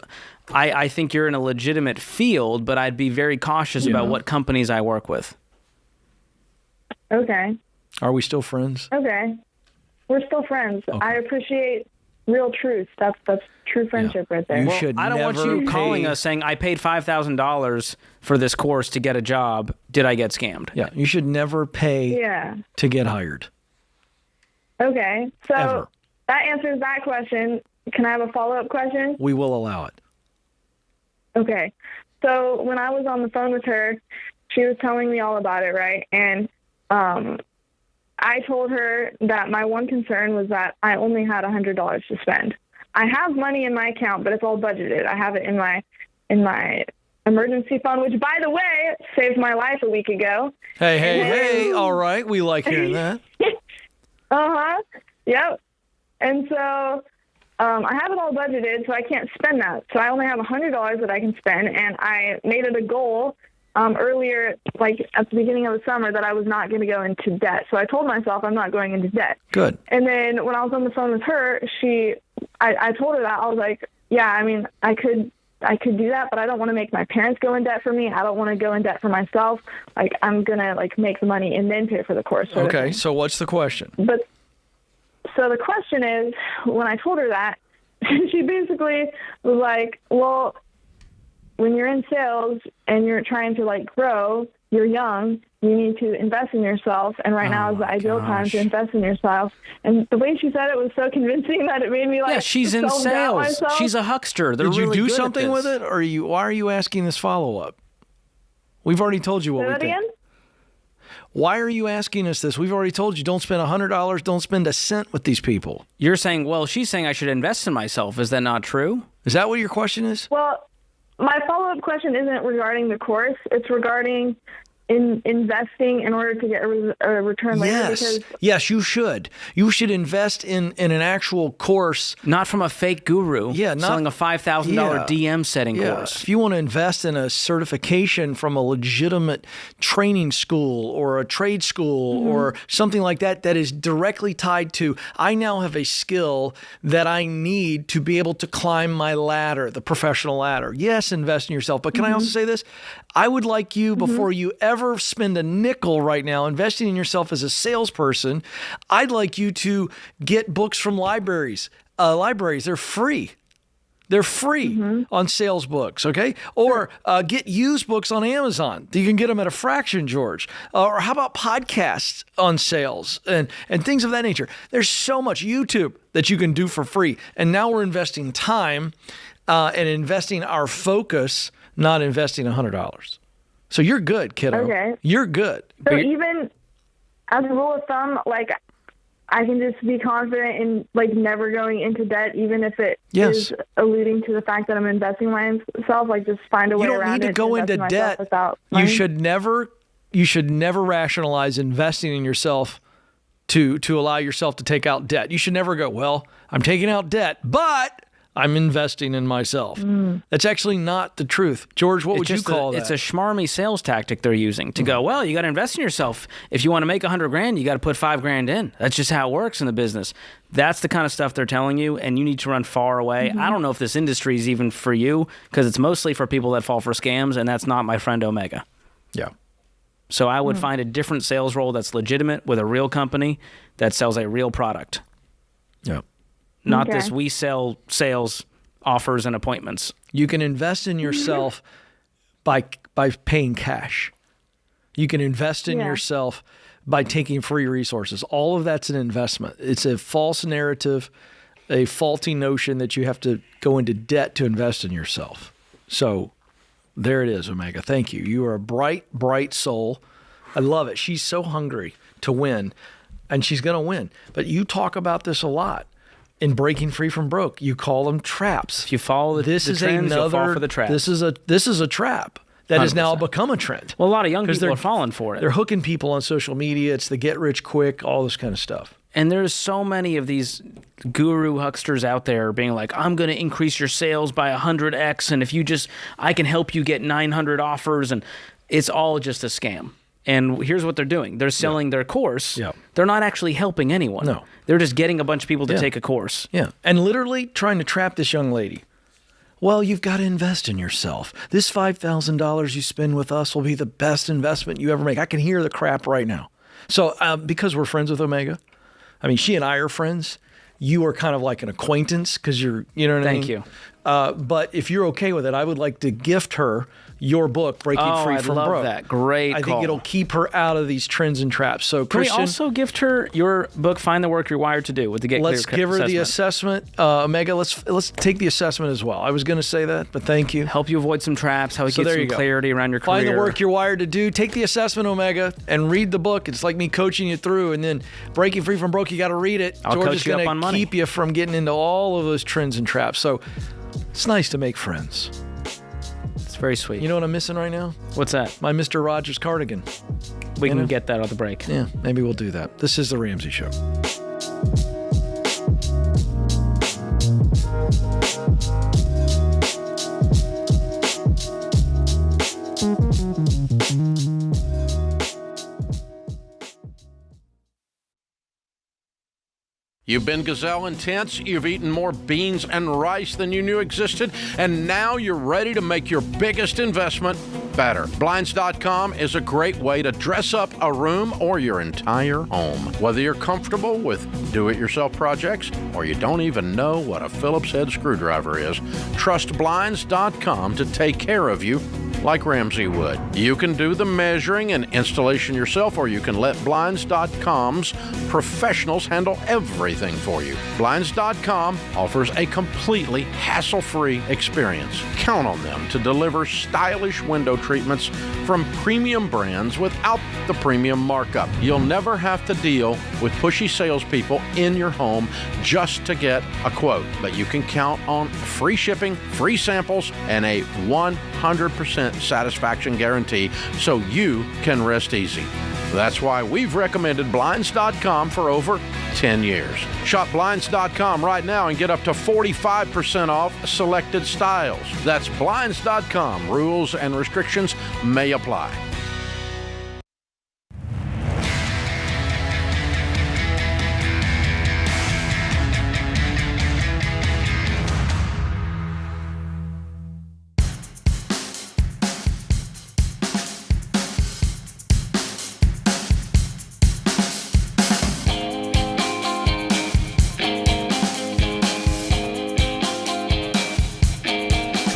[SPEAKER 3] I think you're in a legitimate field, but I'd be very cautious about what companies I work with.
[SPEAKER 9] Okay.
[SPEAKER 2] Are we still friends?
[SPEAKER 9] Okay. We're still friends. Okay. I appreciate real truth. That's true friendship right there.
[SPEAKER 3] I don't want you calling us saying, I paid $5,000 for this course to get a job. Did I get scammed?
[SPEAKER 2] Yeah. You should never pay to get hired.
[SPEAKER 9] Okay. So that answers that question. Can I have a follow-up question?
[SPEAKER 2] We will allow it.
[SPEAKER 9] Okay. So when I was on the phone with her, she was telling me all about it, right? And I told her that my one concern was that I only had $100 to spend. I have money in my account, but it's all budgeted. I have it in my emergency fund, which, by the way, saved my life a week ago.
[SPEAKER 2] Hey, all right. We like hearing that.
[SPEAKER 9] Yep. And so I have it all budgeted, so I can't spend that. So I only have $100 that I can spend, and I made it a goal earlier, like at the beginning of the summer, that I was not going to go into debt. So I told myself I'm not going into debt.
[SPEAKER 2] Good.
[SPEAKER 9] And then when I was on the phone with her, I told her that. I was like, yeah, I mean, I could do that, but I don't want to make my parents go in debt for me. I don't want to go in debt for myself. Like, I'm going to make the money and then pay for the course.
[SPEAKER 2] Okay. So what's the question?
[SPEAKER 9] So the question is, when I told her that, she basically was like, well, when you're in sales and you're trying to grow, you're young, you need to invest in yourself. And right now is the ideal time to invest in yourself. And the way she said it was so convincing that it made me
[SPEAKER 3] yeah, she's in sales. She's a huckster. They're
[SPEAKER 2] Did you
[SPEAKER 3] really
[SPEAKER 2] do
[SPEAKER 3] good
[SPEAKER 2] something
[SPEAKER 3] at
[SPEAKER 2] with
[SPEAKER 3] this.
[SPEAKER 2] it? Or why are you asking this follow-up? We've already told you what
[SPEAKER 9] Say
[SPEAKER 2] we
[SPEAKER 9] that
[SPEAKER 2] think.
[SPEAKER 9] again?
[SPEAKER 2] Why are you asking us this? We've already told you, don't spend $100, don't spend a cent with these people.
[SPEAKER 3] You're saying, well, she's saying I should invest in myself. Is that not true?
[SPEAKER 2] Is that what your question is?
[SPEAKER 9] Well, my follow-up question isn't regarding the course. It's regarding investing in order to get a return later.
[SPEAKER 2] Yes, you should. You should invest in an actual course.
[SPEAKER 3] Not from a fake guru selling a $5,000 DM setting course.
[SPEAKER 2] If you want to invest in a certification from a legitimate training school or a trade school or something like that that is directly tied to, I now have a skill that I need to be able to climb my ladder, the professional ladder. Yes, invest in yourself. But can I also say this? I would like you, before you ever spend a nickel right now investing in yourself as a salesperson, I'd like you to get books from libraries. They're free. They're free on sales books, okay? Or get used books on Amazon. You can get them at a fraction, George. Or how about podcasts on sales and things of that nature? There's so much YouTube that you can do for free. And now we're investing time and investing our focus, not investing $100. So you're good, kiddo.
[SPEAKER 9] Okay.
[SPEAKER 2] You're good.
[SPEAKER 9] So even as a rule of thumb, I can just be confident in never going into debt, even if it is alluding to the fact that I'm investing myself. Just find a way around it.
[SPEAKER 2] You don't need to go into debt. You should never rationalize investing in yourself to allow yourself to take out debt. You should never go, well, I'm taking out debt, but I'm investing in myself. That's actually not the truth. George, what would you call that?
[SPEAKER 3] It's a schmarmy sales tactic they're using to go, well, you got to invest in yourself. If you want to make $100,000, you got to put $5,000 in. That's just how it works in the business. That's the kind of stuff they're telling you, and you need to run far away. I don't know if this industry is even for you, because it's mostly for people that fall for scams, and that's not my friend Omega.
[SPEAKER 2] Yeah.
[SPEAKER 3] So I would find a different sales role that's legitimate with a real company that sells a real product.
[SPEAKER 2] Yeah.
[SPEAKER 3] Not this we sell sales offers and appointments.
[SPEAKER 2] You can invest in yourself by paying cash. You can invest in yourself by taking free resources. All of that's an investment. It's a false narrative, a faulty notion that you have to go into debt to invest in yourself. So there it is, Omega. Thank you. You are a bright, bright soul. I love it. She's so hungry to win, and she's going to win. But you talk about this a lot. In Breaking Free from Broke, you call them traps.
[SPEAKER 3] If you follow the trends, you'll fall for the trap.
[SPEAKER 2] This is a trap that has now become a trend.
[SPEAKER 3] Well, a lot of young people are falling for it.
[SPEAKER 2] They're hooking people on social media. It's the get rich quick, all this kind of stuff.
[SPEAKER 3] And there's so many of these guru hucksters out there being like, I'm going to increase your sales by 100x, and if you I can help you get 900 offers, and it's all just a scam. And here's what they're doing. They're selling their course.
[SPEAKER 2] Yeah.
[SPEAKER 3] They're not actually helping anyone.
[SPEAKER 2] No.
[SPEAKER 3] They're just getting a bunch of people to take a course.
[SPEAKER 2] Yeah. And literally trying to trap this young lady. Well, you've got to invest in yourself. This $5,000 you spend with us will be the best investment you ever make. I can hear the crap right now. So because we're friends with Omega, I mean, she and I are friends. You are kind of like an acquaintance because you know what I mean?
[SPEAKER 3] Thank you.
[SPEAKER 2] But if you're okay with it, I would like to gift her your book, Breaking Free from Broke.
[SPEAKER 3] I love that. Great
[SPEAKER 2] I
[SPEAKER 3] call.
[SPEAKER 2] think it'll keep her out of these trends and traps. So,
[SPEAKER 3] Can we
[SPEAKER 2] Christian,
[SPEAKER 3] also gift her your book, Find the Work You're Wired to Do, with the Get Clear
[SPEAKER 2] let's give her the assessment. Omega, let's take the assessment as well. I was going to say that, but thank you.
[SPEAKER 3] Help you avoid some traps, how it
[SPEAKER 2] So
[SPEAKER 3] gets
[SPEAKER 2] there
[SPEAKER 3] some
[SPEAKER 2] you go.
[SPEAKER 3] clarity around your career.
[SPEAKER 2] Find the work you're wired to do. Take the assessment, Omega, and read the book. It's like me coaching you through, and then Breaking Free from Broke, you got to read it.
[SPEAKER 3] I'll
[SPEAKER 2] George
[SPEAKER 3] coach
[SPEAKER 2] is
[SPEAKER 3] you
[SPEAKER 2] going
[SPEAKER 3] up on
[SPEAKER 2] to
[SPEAKER 3] money.
[SPEAKER 2] keep you from getting into all of those trends and traps. So it's nice to make friends.
[SPEAKER 3] It's very sweet.
[SPEAKER 2] You know what I'm missing right now?
[SPEAKER 3] What's that?
[SPEAKER 2] My Mr. Rogers cardigan.
[SPEAKER 3] We can get that on the break.
[SPEAKER 2] Yeah, maybe we'll do that. This is The Ramsey Show.
[SPEAKER 1] You've been gazelle intense, you've eaten more beans and rice than you knew existed, and now you're ready to make your biggest investment better. Blinds.com is a great way to dress up a room or your entire home. Whether you're comfortable with do-it-yourself projects or you don't even know what a Phillips head screwdriver is, trust Blinds.com to take care of you like Ramsey would. You can do the measuring and installation yourself, or you can let Blinds.com's professionals handle everything for you. Blinds.com offers a completely hassle-free experience. Count on them to deliver stylish window treatments from premium brands without the premium markup. You'll never have to deal with pushy salespeople in your home just to get a quote. But you can count on free shipping, free samples, and a 100% satisfaction guarantee so you can rest easy. That's why we've recommended Blinds.com for over 10 years. Shop Blinds.com right now and get up to 45% off selected styles. That's Blinds.com. Rules and restrictions may apply.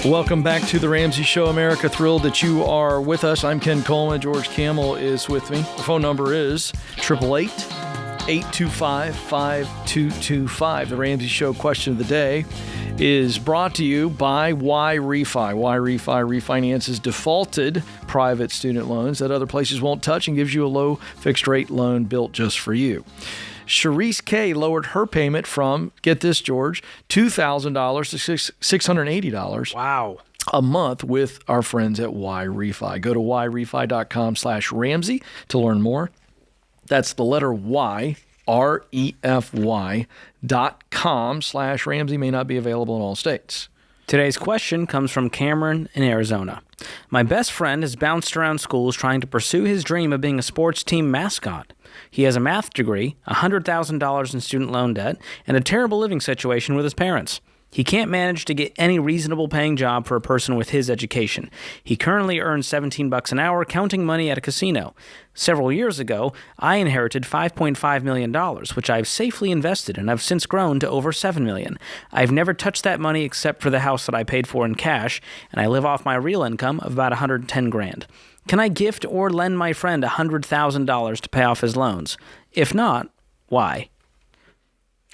[SPEAKER 2] Welcome back to The Ramsey Show, America. Thrilled that you are with us. I'm Ken Coleman. George Kamel is with me. The phone number is 888-825-5225. The Ramsey Show question of the day is brought to you by Why Refi. Why Refi refinances defaulted private student loans that other places won't touch and gives you a low fixed rate loan built just for you. Sharice K. lowered her payment from, get this, George, $2,000 to $680
[SPEAKER 3] Wow.
[SPEAKER 2] a month with our friends at Why Refi. Go to whyrefi.com/Ramsey to learn more. That's the letter Y, REFY.com/Ramsey. May not be available in all states.
[SPEAKER 3] Today's question comes from Cameron in Arizona. My best friend has bounced around schools trying to pursue his dream of being a sports team mascot. He has a math degree, $100,000 in student loan debt, and a terrible living situation with his parents. He can't manage to get any reasonable paying job for a person with his education. He currently earns $17 an hour counting money at a casino. Several years ago, I inherited $5.5 million, which I've safely invested and I've since grown to over $7 million. I've never touched that money except for the house that I paid for in cash, and I live off my real income of about $110,000. Can I gift or lend my friend $100,000 to pay off his loans? If not, why?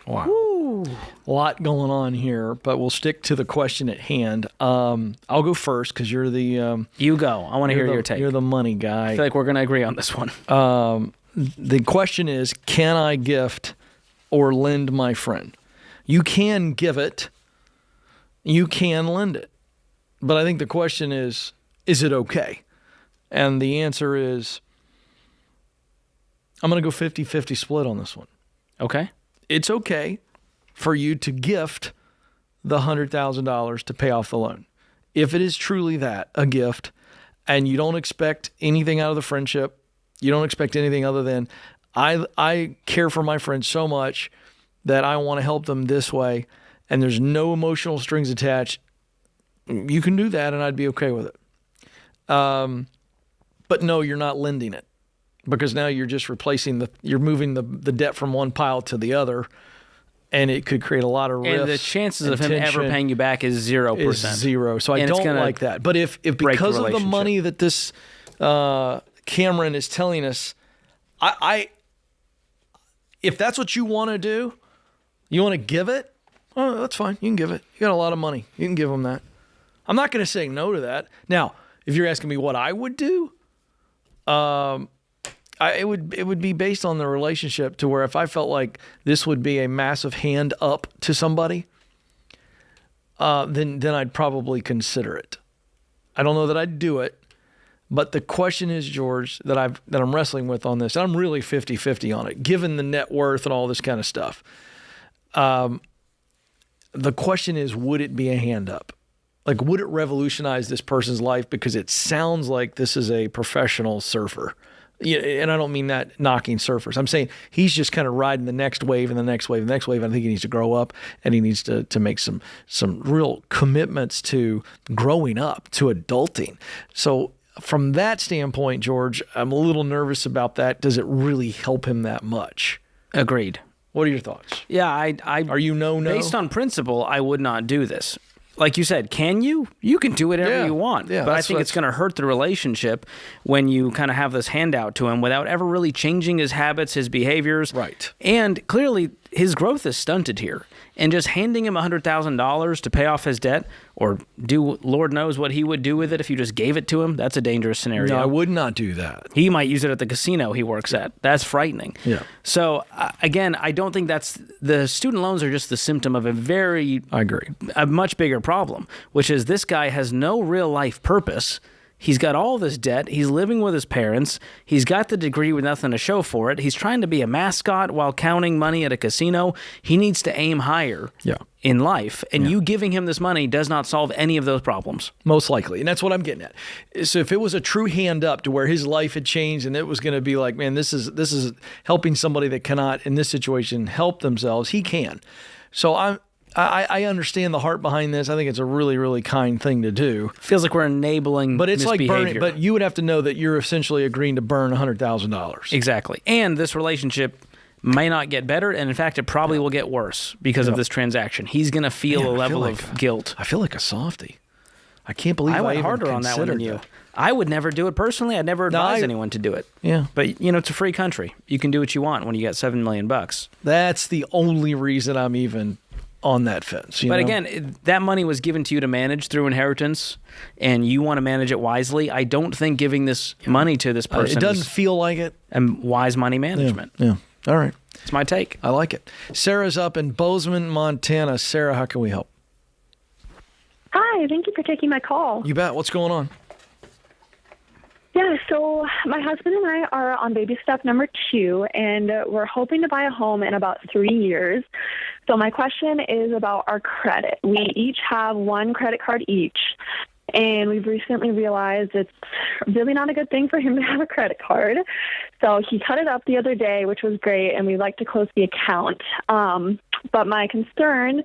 [SPEAKER 2] Wow. Woo. A lot going on here, but we'll stick to the question at hand. I'll go first because you're the...
[SPEAKER 3] you go. I want to hear your take.
[SPEAKER 2] You're the money guy.
[SPEAKER 3] I feel like we're going to agree on this one.
[SPEAKER 2] The question is, can I gift or lend my friend? You can give it. You can lend it. But I think the question is it okay? And the answer is, I'm going to go 50-50 split on this one.
[SPEAKER 3] Okay.
[SPEAKER 2] It's okay for you to gift the $100,000 to pay off the loan. If it is truly that, a gift, and you don't expect anything out of the friendship, you don't expect anything other than, I care for my friends so much that I want to help them this way, and there's no emotional strings attached, you can do that and I'd be okay with it. But no, you're not lending it, because now you're just you're moving the debt from one pile to the other, and it could create a lot of rifts.
[SPEAKER 3] And the chances of him ever paying you back is 0%.
[SPEAKER 2] Is zero. So I don't like that. But if because of the money that this Cameron is telling us, if that's what you want to do, you want to give it, oh, that's fine. You can give it. You got a lot of money. You can give them that. I'm not going to say no to that. Now, if you're asking me what I would do, it would be based on the relationship, to where if I felt like this would be a massive hand up to somebody, then I'd probably consider it. I don't know that I'd do it. But the question is, George, that I'm wrestling with on this, and I'm really 50-50 on it, given the net worth and all this kind of stuff. The question is, would it be a hand up? Like, would it revolutionize this person's life? Because it sounds like this is a professional surfer. Yeah, and I don't mean that knocking surfers. I'm saying he's just kind of riding the next wave and the next wave and the next wave. I think he needs to grow up, and he needs to make some real commitments to growing up, to adulting. So from that standpoint, George, I'm a little nervous about that. Does it really help him that much?
[SPEAKER 3] Agreed.
[SPEAKER 2] What are your thoughts?
[SPEAKER 3] Yeah,
[SPEAKER 2] Are you no?
[SPEAKER 3] Based on principle, I would not do this. Like you said, can you? You can do whatever you want.
[SPEAKER 2] Yeah,
[SPEAKER 3] but I think it's going to hurt the relationship when you kind of have this handout to him without ever really changing his habits, his behaviors.
[SPEAKER 2] Right.
[SPEAKER 3] And clearly, his growth is stunted here. And just handing him $100,000 to pay off his debt or do Lord knows what he would do with it if you just gave it to him, that's a dangerous scenario.
[SPEAKER 2] No, I would not do that.
[SPEAKER 3] He might use it at the casino he works at. That's frightening.
[SPEAKER 2] Yeah.
[SPEAKER 3] So, again, I don't think the student loans are just the symptom of
[SPEAKER 2] I agree.
[SPEAKER 3] a much bigger problem, which is this guy has no real life purpose. He's got all this debt. He's living with his parents. He's got the degree with nothing to show for it. He's trying to be a mascot while counting money at a casino. He needs to aim higher in life. And you giving him this money does not solve any of those problems.
[SPEAKER 2] Most likely. And that's what I'm getting at. So if it was a true hand up to where his life had changed and it was going to be like, man, this is helping somebody that cannot, in this situation, help themselves, he can. So I understand the heart behind this. I think it's a really, really kind thing to do.
[SPEAKER 3] Feels like we're enabling
[SPEAKER 2] But it's like
[SPEAKER 3] misbehavior.
[SPEAKER 2] burning. But you would have to know that you're essentially agreeing to burn $100,000.
[SPEAKER 3] Exactly. And this relationship may not get better, and in fact, it probably will get worse because of this transaction. He's going to feel a level of guilt.
[SPEAKER 2] I feel like a softie. I can't believe
[SPEAKER 3] I went
[SPEAKER 2] even
[SPEAKER 3] harder on that one than you.
[SPEAKER 2] considered
[SPEAKER 3] I would never do it personally. I'd never advise anyone to do it.
[SPEAKER 2] Yeah.
[SPEAKER 3] But, it's a free country. You can do what you want when you got $7 million.
[SPEAKER 2] That's the only reason I'm even on that fence.
[SPEAKER 3] But again, that money was given to you to manage through inheritance, and you want to manage it wisely. I don't think giving this money to this person
[SPEAKER 2] it doesn't feel like it.
[SPEAKER 3] And wise money management.
[SPEAKER 2] Yeah. All right.
[SPEAKER 3] It's my take.
[SPEAKER 2] I like it. Sarah's up in Bozeman, Montana. Sarah, how can we help?
[SPEAKER 12] Hi, thank you for taking my call.
[SPEAKER 2] You bet. What's going on?
[SPEAKER 12] Yeah, so my husband and I are on baby step number 2, and we're hoping to buy a home in about 3 years. So my question is about our credit. We each have one credit card each, and we've recently realized it's really not a good thing for him to have a credit card. So he cut it up the other day, which was great, and we'd like to close the account. But my concern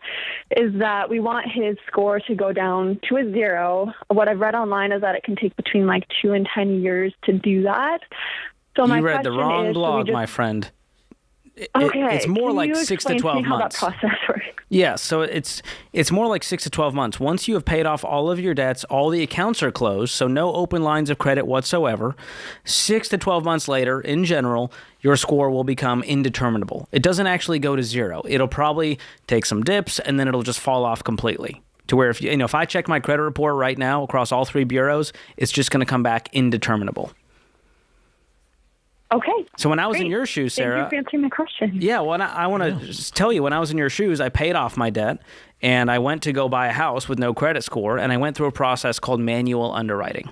[SPEAKER 12] is that we want his score to go down to a 0. What I've read online is that it can take between 2 and 10 years to do that. So
[SPEAKER 3] you read the wrong blog, my friend. It's more like 6 to 12 months.
[SPEAKER 12] How that process works?
[SPEAKER 3] Yeah, so it's more like 6 to 12 months. Once you have paid off all of your debts, all the accounts are closed, so no open lines of credit whatsoever. 6 to 12 months later, in general, your score will become indeterminable. It doesn't actually go to 0. It'll probably take some dips, and then it'll just fall off completely. To where if I check my credit report right now across all 3 bureaus, it's just going to come back indeterminable.
[SPEAKER 12] Okay.
[SPEAKER 3] So when I was in your shoes, Sarah...
[SPEAKER 12] Thank you for answering my question.
[SPEAKER 3] Yeah, well, I want to just tell you, when I was in your shoes, I paid off my debt, and I went to go buy a house with no credit score, and I went through a process called manual underwriting.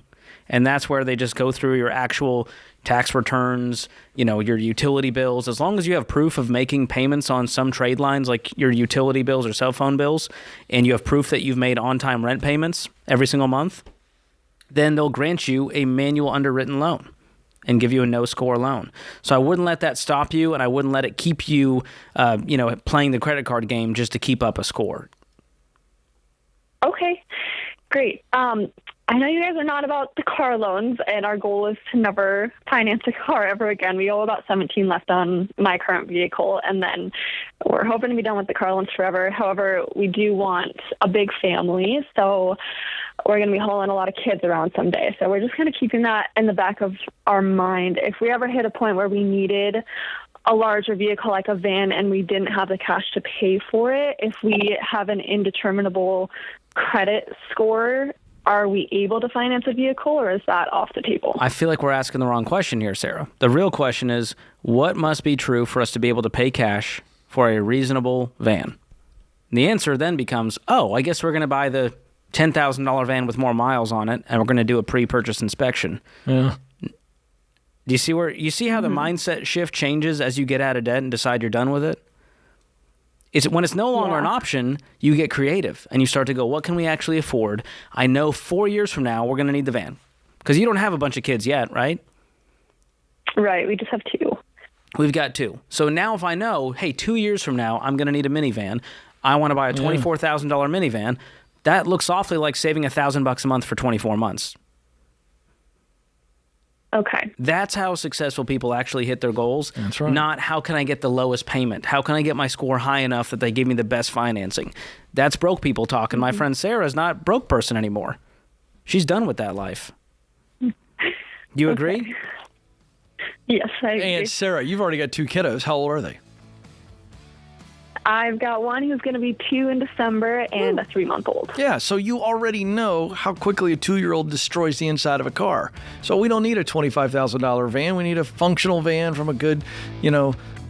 [SPEAKER 3] And that's where they just go through your actual tax returns, your utility bills. As long as you have proof of making payments on some trade lines, like your utility bills or cell phone bills, and you have proof that you've made on-time rent payments every single month, then they'll grant you a manual underwritten loan and give you a no-score loan. So I wouldn't let that stop you, and I wouldn't let it keep you, playing the credit card game just to keep up a score.
[SPEAKER 12] Okay, great. I know you guys are not about the car loans, and our goal is to never finance a car ever again. We owe about $17 left on my current vehicle, and then we're hoping to be done with the car loans forever. However, we do want a big family, so we're going to be hauling a lot of kids around someday. So we're just kind of keeping that in the back of our mind. If we ever hit a point where we needed a larger vehicle like a van and we didn't have the cash to pay for it, if we have an indeterminable credit score, are we able to finance a vehicle, or is that off the table?
[SPEAKER 3] I feel like we're asking the wrong question here, Sarah. The real question is, what must be true for us to be able to pay cash for a reasonable van? And the answer then becomes, I guess we're going to buy the $10,000 van with more miles on it, and we're going to do a pre-purchase inspection.
[SPEAKER 2] Yeah.
[SPEAKER 3] Do you see how the mindset shift changes as you get out of debt and decide you're done with it? When it's no longer an option, you get creative and you start to go, what can we actually afford? I know 4 years from now we're going to need the van. Because you don't have a bunch of kids yet, right?
[SPEAKER 12] Right. We just have 2.
[SPEAKER 3] We've got 2. So now if I know, hey, 2 years from now I'm going to need a minivan, I want to buy a $24,000 minivan, that looks awfully like saving $1,000 a month for 24 months.
[SPEAKER 12] Okay.
[SPEAKER 3] That's how successful people actually hit their goals.
[SPEAKER 2] That's right.
[SPEAKER 3] Not how can I get the lowest payment? How can I get my score high enough that they give me the best financing? That's broke people talk. And my friend Sarah's not a broke person anymore. She's done with that life. Do you agree?
[SPEAKER 12] Yes, I agree.
[SPEAKER 2] And Sarah, you've already got 2 kiddos. How old are they?
[SPEAKER 12] I've got one who's going to be 2 in December and a 3-month-old.
[SPEAKER 2] Yeah, so you already know how quickly a 2-year-old destroys the inside of a car. So we don't need a $25,000 van. We need a functional van from a good,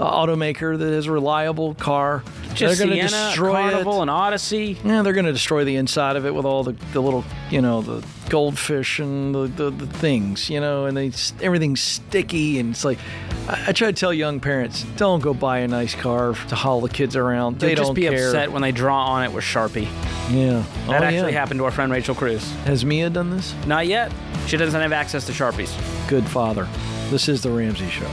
[SPEAKER 2] automaker that is a reliable car.
[SPEAKER 3] Just
[SPEAKER 2] they're going to
[SPEAKER 3] Sienna,
[SPEAKER 2] destroy
[SPEAKER 3] Carnival,
[SPEAKER 2] it.
[SPEAKER 3] and Odyssey.
[SPEAKER 2] Yeah, they're going to destroy the inside of it with all the little, the goldfish and the things, and everything's sticky. And it's like, I try to tell young parents, don't go buy a nice car to haul the kids around. They
[SPEAKER 3] They'll
[SPEAKER 2] don't
[SPEAKER 3] just be
[SPEAKER 2] care.
[SPEAKER 3] upset when they draw on it with Sharpie.
[SPEAKER 2] Yeah.
[SPEAKER 3] That actually happened to our friend Rachel Cruz.
[SPEAKER 2] Has Mia done this?
[SPEAKER 3] Not yet. She doesn't have access to Sharpies.
[SPEAKER 2] Good father. This is The Ramsey Show.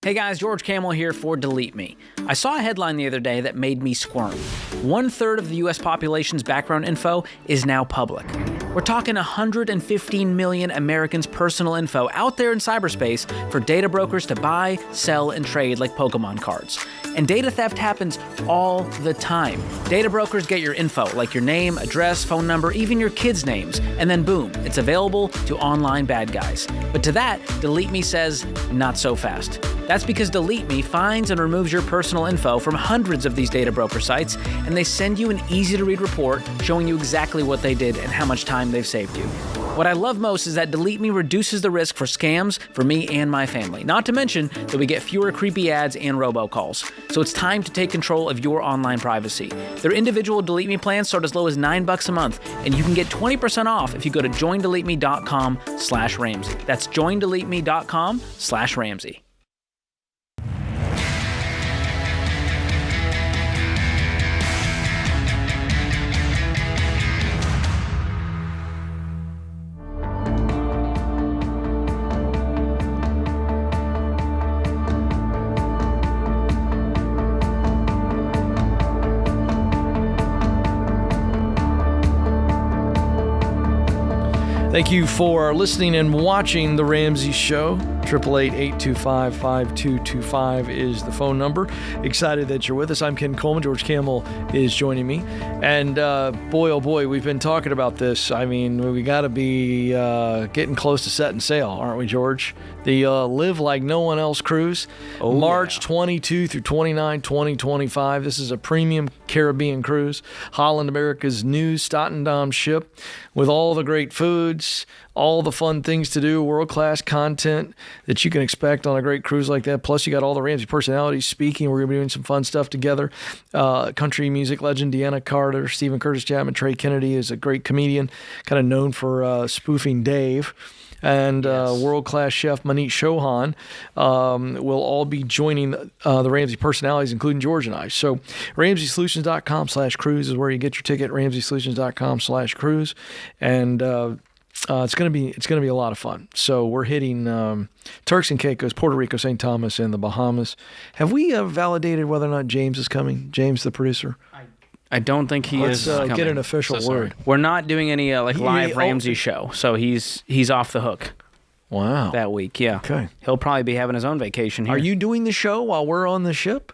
[SPEAKER 3] Hey guys, George Kamel here for Delete Me. I saw a headline the other day that made me squirm. 1/3 of the US population's background info is now public. We're talking 115 million Americans' personal info out there in cyberspace for data brokers to buy, sell, and trade like Pokemon cards. And data theft happens all the time. Data brokers get your info, like your name, address, phone number, even your kids' names, and then boom, it's available to online bad guys. But to that, Delete Me says, not so fast. That's because Delete Me finds and removes your personal info from hundreds of these data broker sites, and they send you an easy-to-read report showing you exactly what they did and how much time they've saved you. What I love most is that Delete Me reduces the risk for scams for me and my family. Not to mention that we get fewer creepy ads and robocalls. So it's time to take control of your online privacy. Their individual Delete Me plans start as low as $9 a month, and you can get 20% off if you go to joindeleteme.com/Ramsey. That's joindeleteme.com/Ramsey.
[SPEAKER 2] Thank you for listening and watching The Ramsey Show. 888-825-5225 is the phone number. Excited that you're with us. I'm Ken Coleman. George Kamel is joining me. And boy, oh boy, we've been talking about this. I mean, we got to be getting close to setting sail, aren't we, George? The Live Like No One Else cruise. March 22 through 29, 2025. This is a premium Caribbean cruise. Holland America's new Statendam ship with all the great foods, all the fun things to do, world-class content that you can expect on a great cruise like that. Plus, you got all the Ramsey personalities speaking. We're going to be doing some fun stuff together. Country music legend Deanna Carter, Stephen Curtis Chapman, Trey Kennedy is a great comedian, kind of known for spoofing Dave. And world-class chef Manish Chauhan will all be joining the Ramsey personalities, including George and I. So RamseySolutions.com/cruise is where you get your ticket. RamseySolutions.com/cruise, and it's gonna be a lot of fun. So we're hitting Turks and Caicos, Puerto Rico, St. Thomas, and the Bahamas. Have we validated whether or not James is coming? James, the producer.
[SPEAKER 3] I don't think he is.
[SPEAKER 2] Let's get an official word.
[SPEAKER 3] We're not doing any live Ramsey show, so he's off the hook.
[SPEAKER 2] Wow.
[SPEAKER 3] That week, yeah.
[SPEAKER 2] Okay.
[SPEAKER 3] He'll probably be having his own vacation here.
[SPEAKER 2] Are you doing the show while we're on the ship?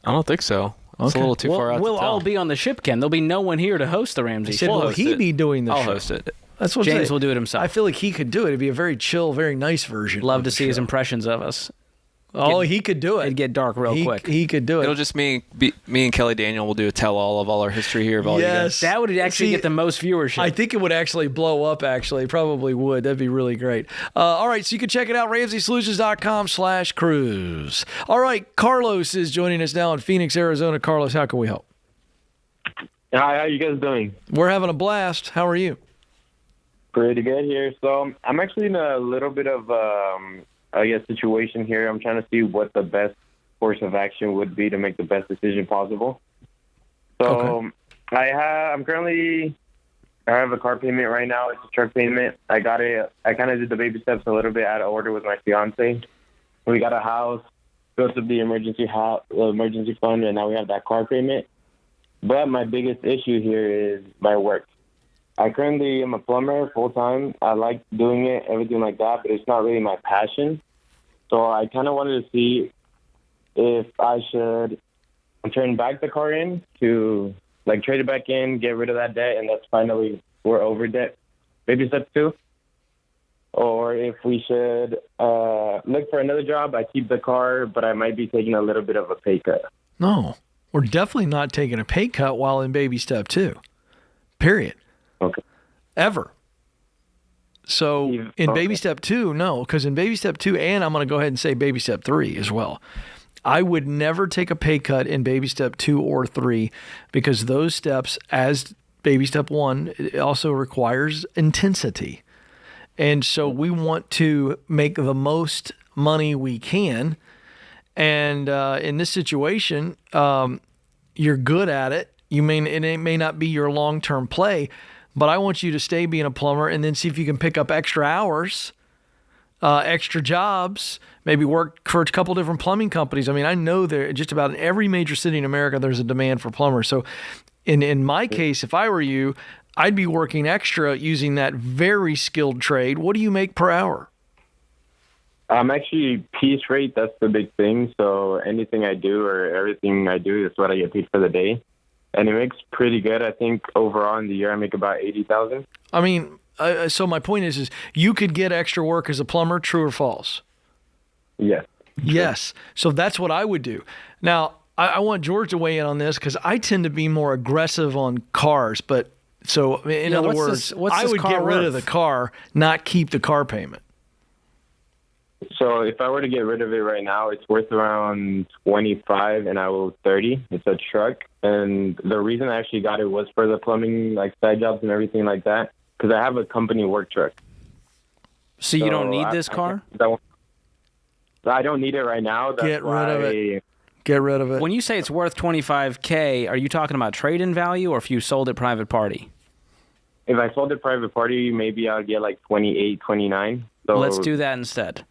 [SPEAKER 11] I don't think so. It's a little too far out
[SPEAKER 3] We'll
[SPEAKER 11] to tell.
[SPEAKER 3] all be on the ship, Ken. There'll be no one here to host the Ramsey show.
[SPEAKER 2] Will he be doing the show?
[SPEAKER 11] I'll host it.
[SPEAKER 2] That's what
[SPEAKER 3] James will do it himself.
[SPEAKER 2] I feel like he could do it. It'd be a very chill, very nice version.
[SPEAKER 3] Love to see his impressions of us.
[SPEAKER 2] he could do it.
[SPEAKER 3] It'd get dark real quick.
[SPEAKER 2] He could do it.
[SPEAKER 11] It'll just me and Kelly Daniel will do a tell-all of all our history here of all you guys.
[SPEAKER 3] That would actually get the most viewership.
[SPEAKER 2] I think it would actually blow up, actually. It probably would. That'd be really great. All right, so you can check it out, RamseySolutions.com/cruise. All right, Carlos is joining us now in Phoenix, Arizona. Carlos, how can we help?
[SPEAKER 13] Hi, how you guys doing?
[SPEAKER 2] We're having a blast. How are you?
[SPEAKER 13] Pretty good here. So I'm actually in a little bit of, situation here. I'm trying to see what the best course of action would be to make the best decision possible. So I have a car payment right now. It's a truck payment. I kind of did the baby steps a little bit out of order with my fiance. We got a house, built up the emergency fund, and now we have that car payment. But my biggest issue here is my work. I currently am a plumber full-time. I like doing it, everything like that, but it's not really my passion. So I kind of wanted to see if I should turn back the car in to, trade it back in, get rid of that debt, and that's finally, we're over debt. Baby step 2. Or if we should look for another job. I keep the car, but I might be taking a little bit of a pay cut.
[SPEAKER 2] No, we're definitely not taking a pay cut while in baby step 2. Period.
[SPEAKER 13] Okay.
[SPEAKER 2] Ever. So in baby step 2, no, because in baby step 2, and I'm going to go ahead and say baby step 3 as well, I would never take a pay cut in baby step 2 or 3 because those steps, as baby step 1, it also requires intensity. And so we want to make the most money we can. And in this situation, you're good at it. It may not be your long-term play, but I want you to stay being a plumber and then see if you can pick up extra hours, extra jobs, maybe work for a couple different plumbing companies. I mean, I know there just about in every major city in America, there's a demand for plumbers. So in my case, if I were you, I'd be working extra using that very skilled trade. What do you make per hour?
[SPEAKER 13] I'm actually piece rate. That's the big thing. So anything I do or everything I do is what I get paid for the day. And it makes pretty good. I think overall in the year I make about $80,000.
[SPEAKER 2] I mean, so my point is you could get extra work as a plumber, true or false?
[SPEAKER 13] Yes.
[SPEAKER 2] Yes. So that's what I would do. Now, I want George to weigh in on this because I tend to be more aggressive on cars. But so in other words, I would get rid of the car, not keep the car payment.
[SPEAKER 13] So if I were to get rid of it right now, it's worth around $25 and I owe $30. It's a truck. And the reason I actually got it was for the plumbing, side jobs and everything like that, because I have a company work truck.
[SPEAKER 3] So you don't need this car?
[SPEAKER 13] I don't need it right now. That's
[SPEAKER 2] Get rid of it. Get rid of it.
[SPEAKER 3] When you say it's worth $25K, are you talking about trade-in value or if you sold it private party?
[SPEAKER 13] If I sold it private party, maybe I'll get $28, $29. So
[SPEAKER 3] let's do that instead.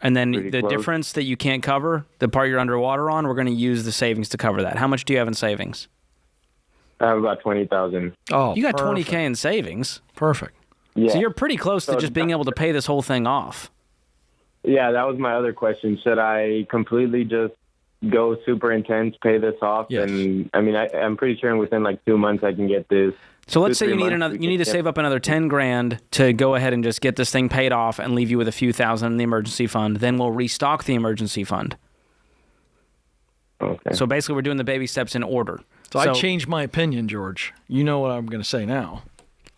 [SPEAKER 3] And then the difference that you can't cover, the part you're underwater on, we're going to use the savings to cover that. How much do you have in savings?
[SPEAKER 13] I have about $20,000.
[SPEAKER 3] Oh, you got $20K in savings.
[SPEAKER 2] Perfect.
[SPEAKER 13] Yeah.
[SPEAKER 3] So you're pretty close to just being able to pay this whole thing off.
[SPEAKER 13] Yeah, that was my other question. Should I completely just go super intense, pay this off? Yes. And I mean, I'm pretty sure within 2 months I can get this.
[SPEAKER 3] So let's say you need to save up another $10,000 to go ahead and just get this thing paid off and leave you with a few thousand in the emergency fund. Then we'll restock the emergency fund.
[SPEAKER 13] Okay.
[SPEAKER 3] So basically, we're doing the baby steps in order.
[SPEAKER 2] So I changed my opinion, George. You know what I'm going to say now.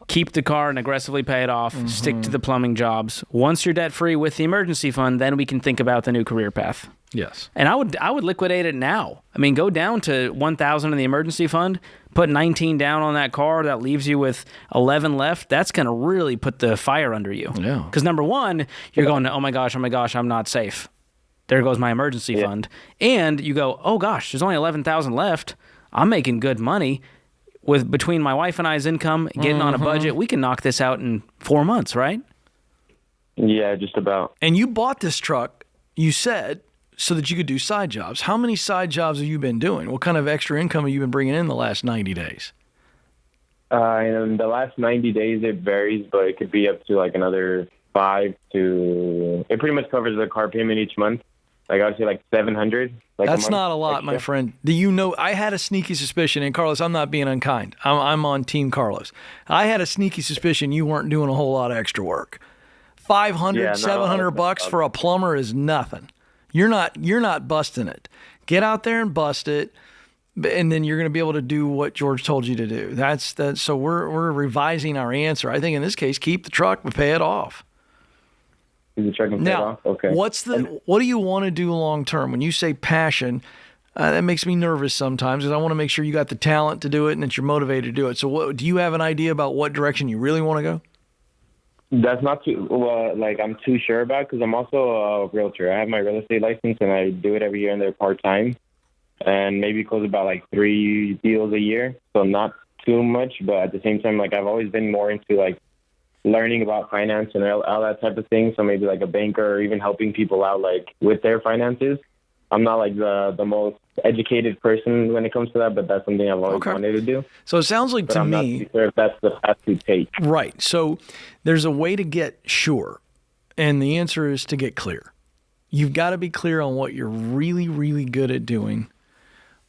[SPEAKER 3] Keep the car and aggressively pay it off. Stick to the plumbing jobs. Once you're debt free with the emergency fund, then we can think about the new career path.
[SPEAKER 2] Yes.
[SPEAKER 3] And I would liquidate it now. I mean, go down to $1,000 in the emergency fund, put 19 down on that car. That leaves you with 11 left. That's going to really put the fire under you.
[SPEAKER 2] Yeah.
[SPEAKER 3] Because number one, you're going, oh my gosh, I'm not safe. There goes my emergency fund. And you go, oh gosh, there's only 11,000 left. I'm making good money. With between my wife and I's income, getting on a budget, we can knock this out in 4 months, right?
[SPEAKER 13] Yeah, just about.
[SPEAKER 2] And you bought this truck, you said, so that you could do side jobs. How many side jobs have you been doing? What kind of extra income have you been bringing in the last 90 days?
[SPEAKER 13] In the last 90 days, it varies, but it could be up to another 5 to... It pretty much covers the car payment each month. I would say 700.
[SPEAKER 2] That's not a lot, my friend. I had a sneaky suspicion, and Carlos, I'm not being unkind. I'm on Team Carlos. I had a sneaky suspicion you weren't doing a whole lot of extra work. $500, $700 for a plumber is nothing. You're not busting it. Get out there and bust it, and then you're going to be able to do what George told you to do. That's that. So we're revising our answer. I think in this case, keep the truck but pay it off.
[SPEAKER 13] Keep the truck and pay it off. Okay.
[SPEAKER 2] What do you want to do long term? When you say passion, that makes me nervous sometimes because I want to make sure you got the talent to do it and that you're motivated to do it. So do you have an idea about what direction you really want to go?
[SPEAKER 13] That's not too I'm too sure about because I'm also a realtor. I have my real estate license and I do it every year and they're part-time and maybe close about like 3 deals a year. So not too much, but at the same time, like I've always been more into like learning about finance and all that type of thing. So maybe like a banker or even helping people out like with their finances. I'm not like the most educated person when it comes to that, but that's something I've always wanted to do.
[SPEAKER 2] So it sounds like to
[SPEAKER 13] I'm
[SPEAKER 2] me,
[SPEAKER 13] not sure if that's the path to take.
[SPEAKER 2] Right. So there's a way to get sure, and the answer is to get clear. You've got to be clear on what you're really, really good at doing,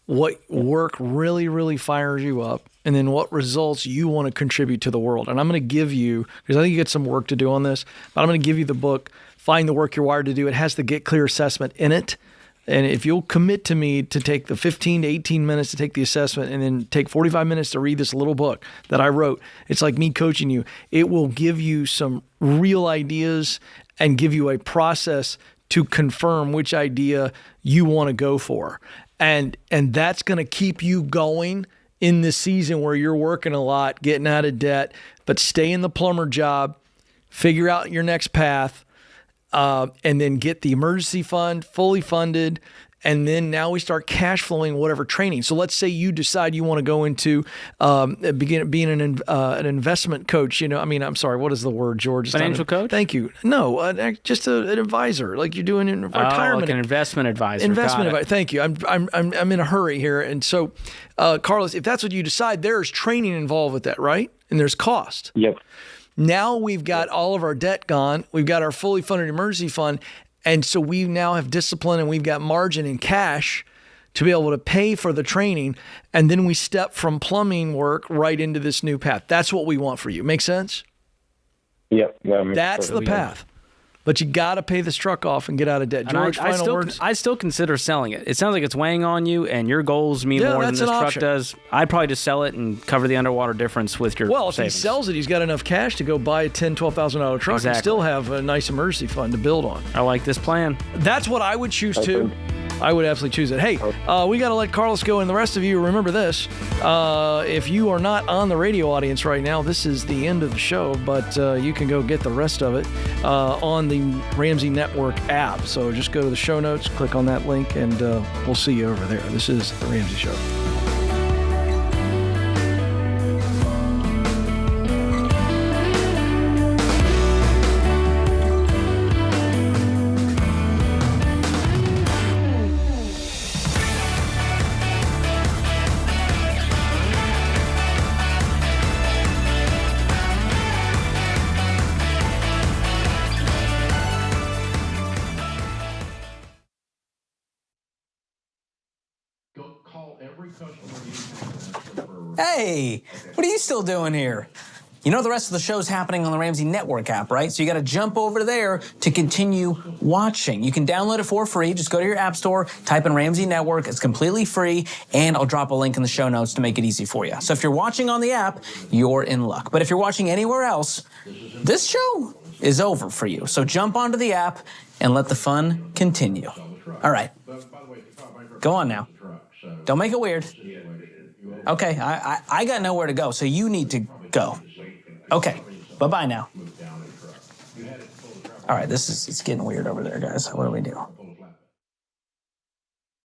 [SPEAKER 2] what work really, really fires you up, and then what results you want to contribute to the world. And I'm going to give you, because I think you got some work to do on this, but I'm going to give you the book, Find the Work You're Wired to Do. It has the Get Clear assessment in it. And if you'll commit to me to take the 15 to 18 minutes to take the assessment and then take 45 minutes to read this little book that I wrote, it's like me coaching you. It will give you some real ideas and give you a process to confirm which idea you want to go for. And that's going to keep you going in this season where you're working a lot, getting out of debt, but stay in the plumber job, figure out your next path, and then get the emergency fund fully funded. And then now we start cash flowing whatever training. So let's say you decide you want to go into being an investment coach. I'm sorry, what is the word, George?
[SPEAKER 3] Financial coach?
[SPEAKER 2] Thank you. No, just an advisor, like you're doing in retirement.
[SPEAKER 3] Like an investment advisor.
[SPEAKER 2] Investment advisor. Thank you. I'm in a hurry here, and so Carlos, if that's what you decide, there's training involved with that, right? And there's cost.
[SPEAKER 13] Yep.
[SPEAKER 2] Now we've got all of our debt gone. We've got our fully funded emergency fund. And so we now have discipline and we've got margin and cash to be able to pay for the training. And then we step from plumbing work right into this new path. That's what we want for you. Make sense?
[SPEAKER 13] Yep.
[SPEAKER 2] That's the path. But you got to pay this truck off and get out of debt. George, final words?
[SPEAKER 3] I still consider selling it. It sounds like it's weighing on you, and your goals mean more than this truck does. I'd probably just sell it and cover the underwater difference with your savings.
[SPEAKER 2] If he sells it, he's got enough cash to go buy a $10,000, $12,000 truck and still have a nice emergency fund to build on.
[SPEAKER 3] I like this plan.
[SPEAKER 2] That's what I would choose too. I would absolutely choose it. Hey, we got to let Carlos go, and the rest of you, remember this. If you are not on the radio audience right now, this is the end of the show, but you can go get the rest of it on the Ramsey Network app. So just go to the show notes, click on that link, and we'll see you over there. This is The Ramsey Show.
[SPEAKER 14] Hey, what are you still doing here? You know the rest of the show's happening on the Ramsey Network app, right? So you got to jump over there to continue watching. You can download it for free. Just go to your app store, type in Ramsey Network. It's completely free, and I'll drop a link in the show notes to make it easy for you. So if you're watching on the app, you're in luck. But if you're watching anywhere else, this show is over for you. So jump onto the app and let the fun continue. All right. Go on now. Don't make it weird. Okay, I got nowhere to go, so you need to go. Okay, bye-bye now. All right, it's getting weird over there, guys. What do we do?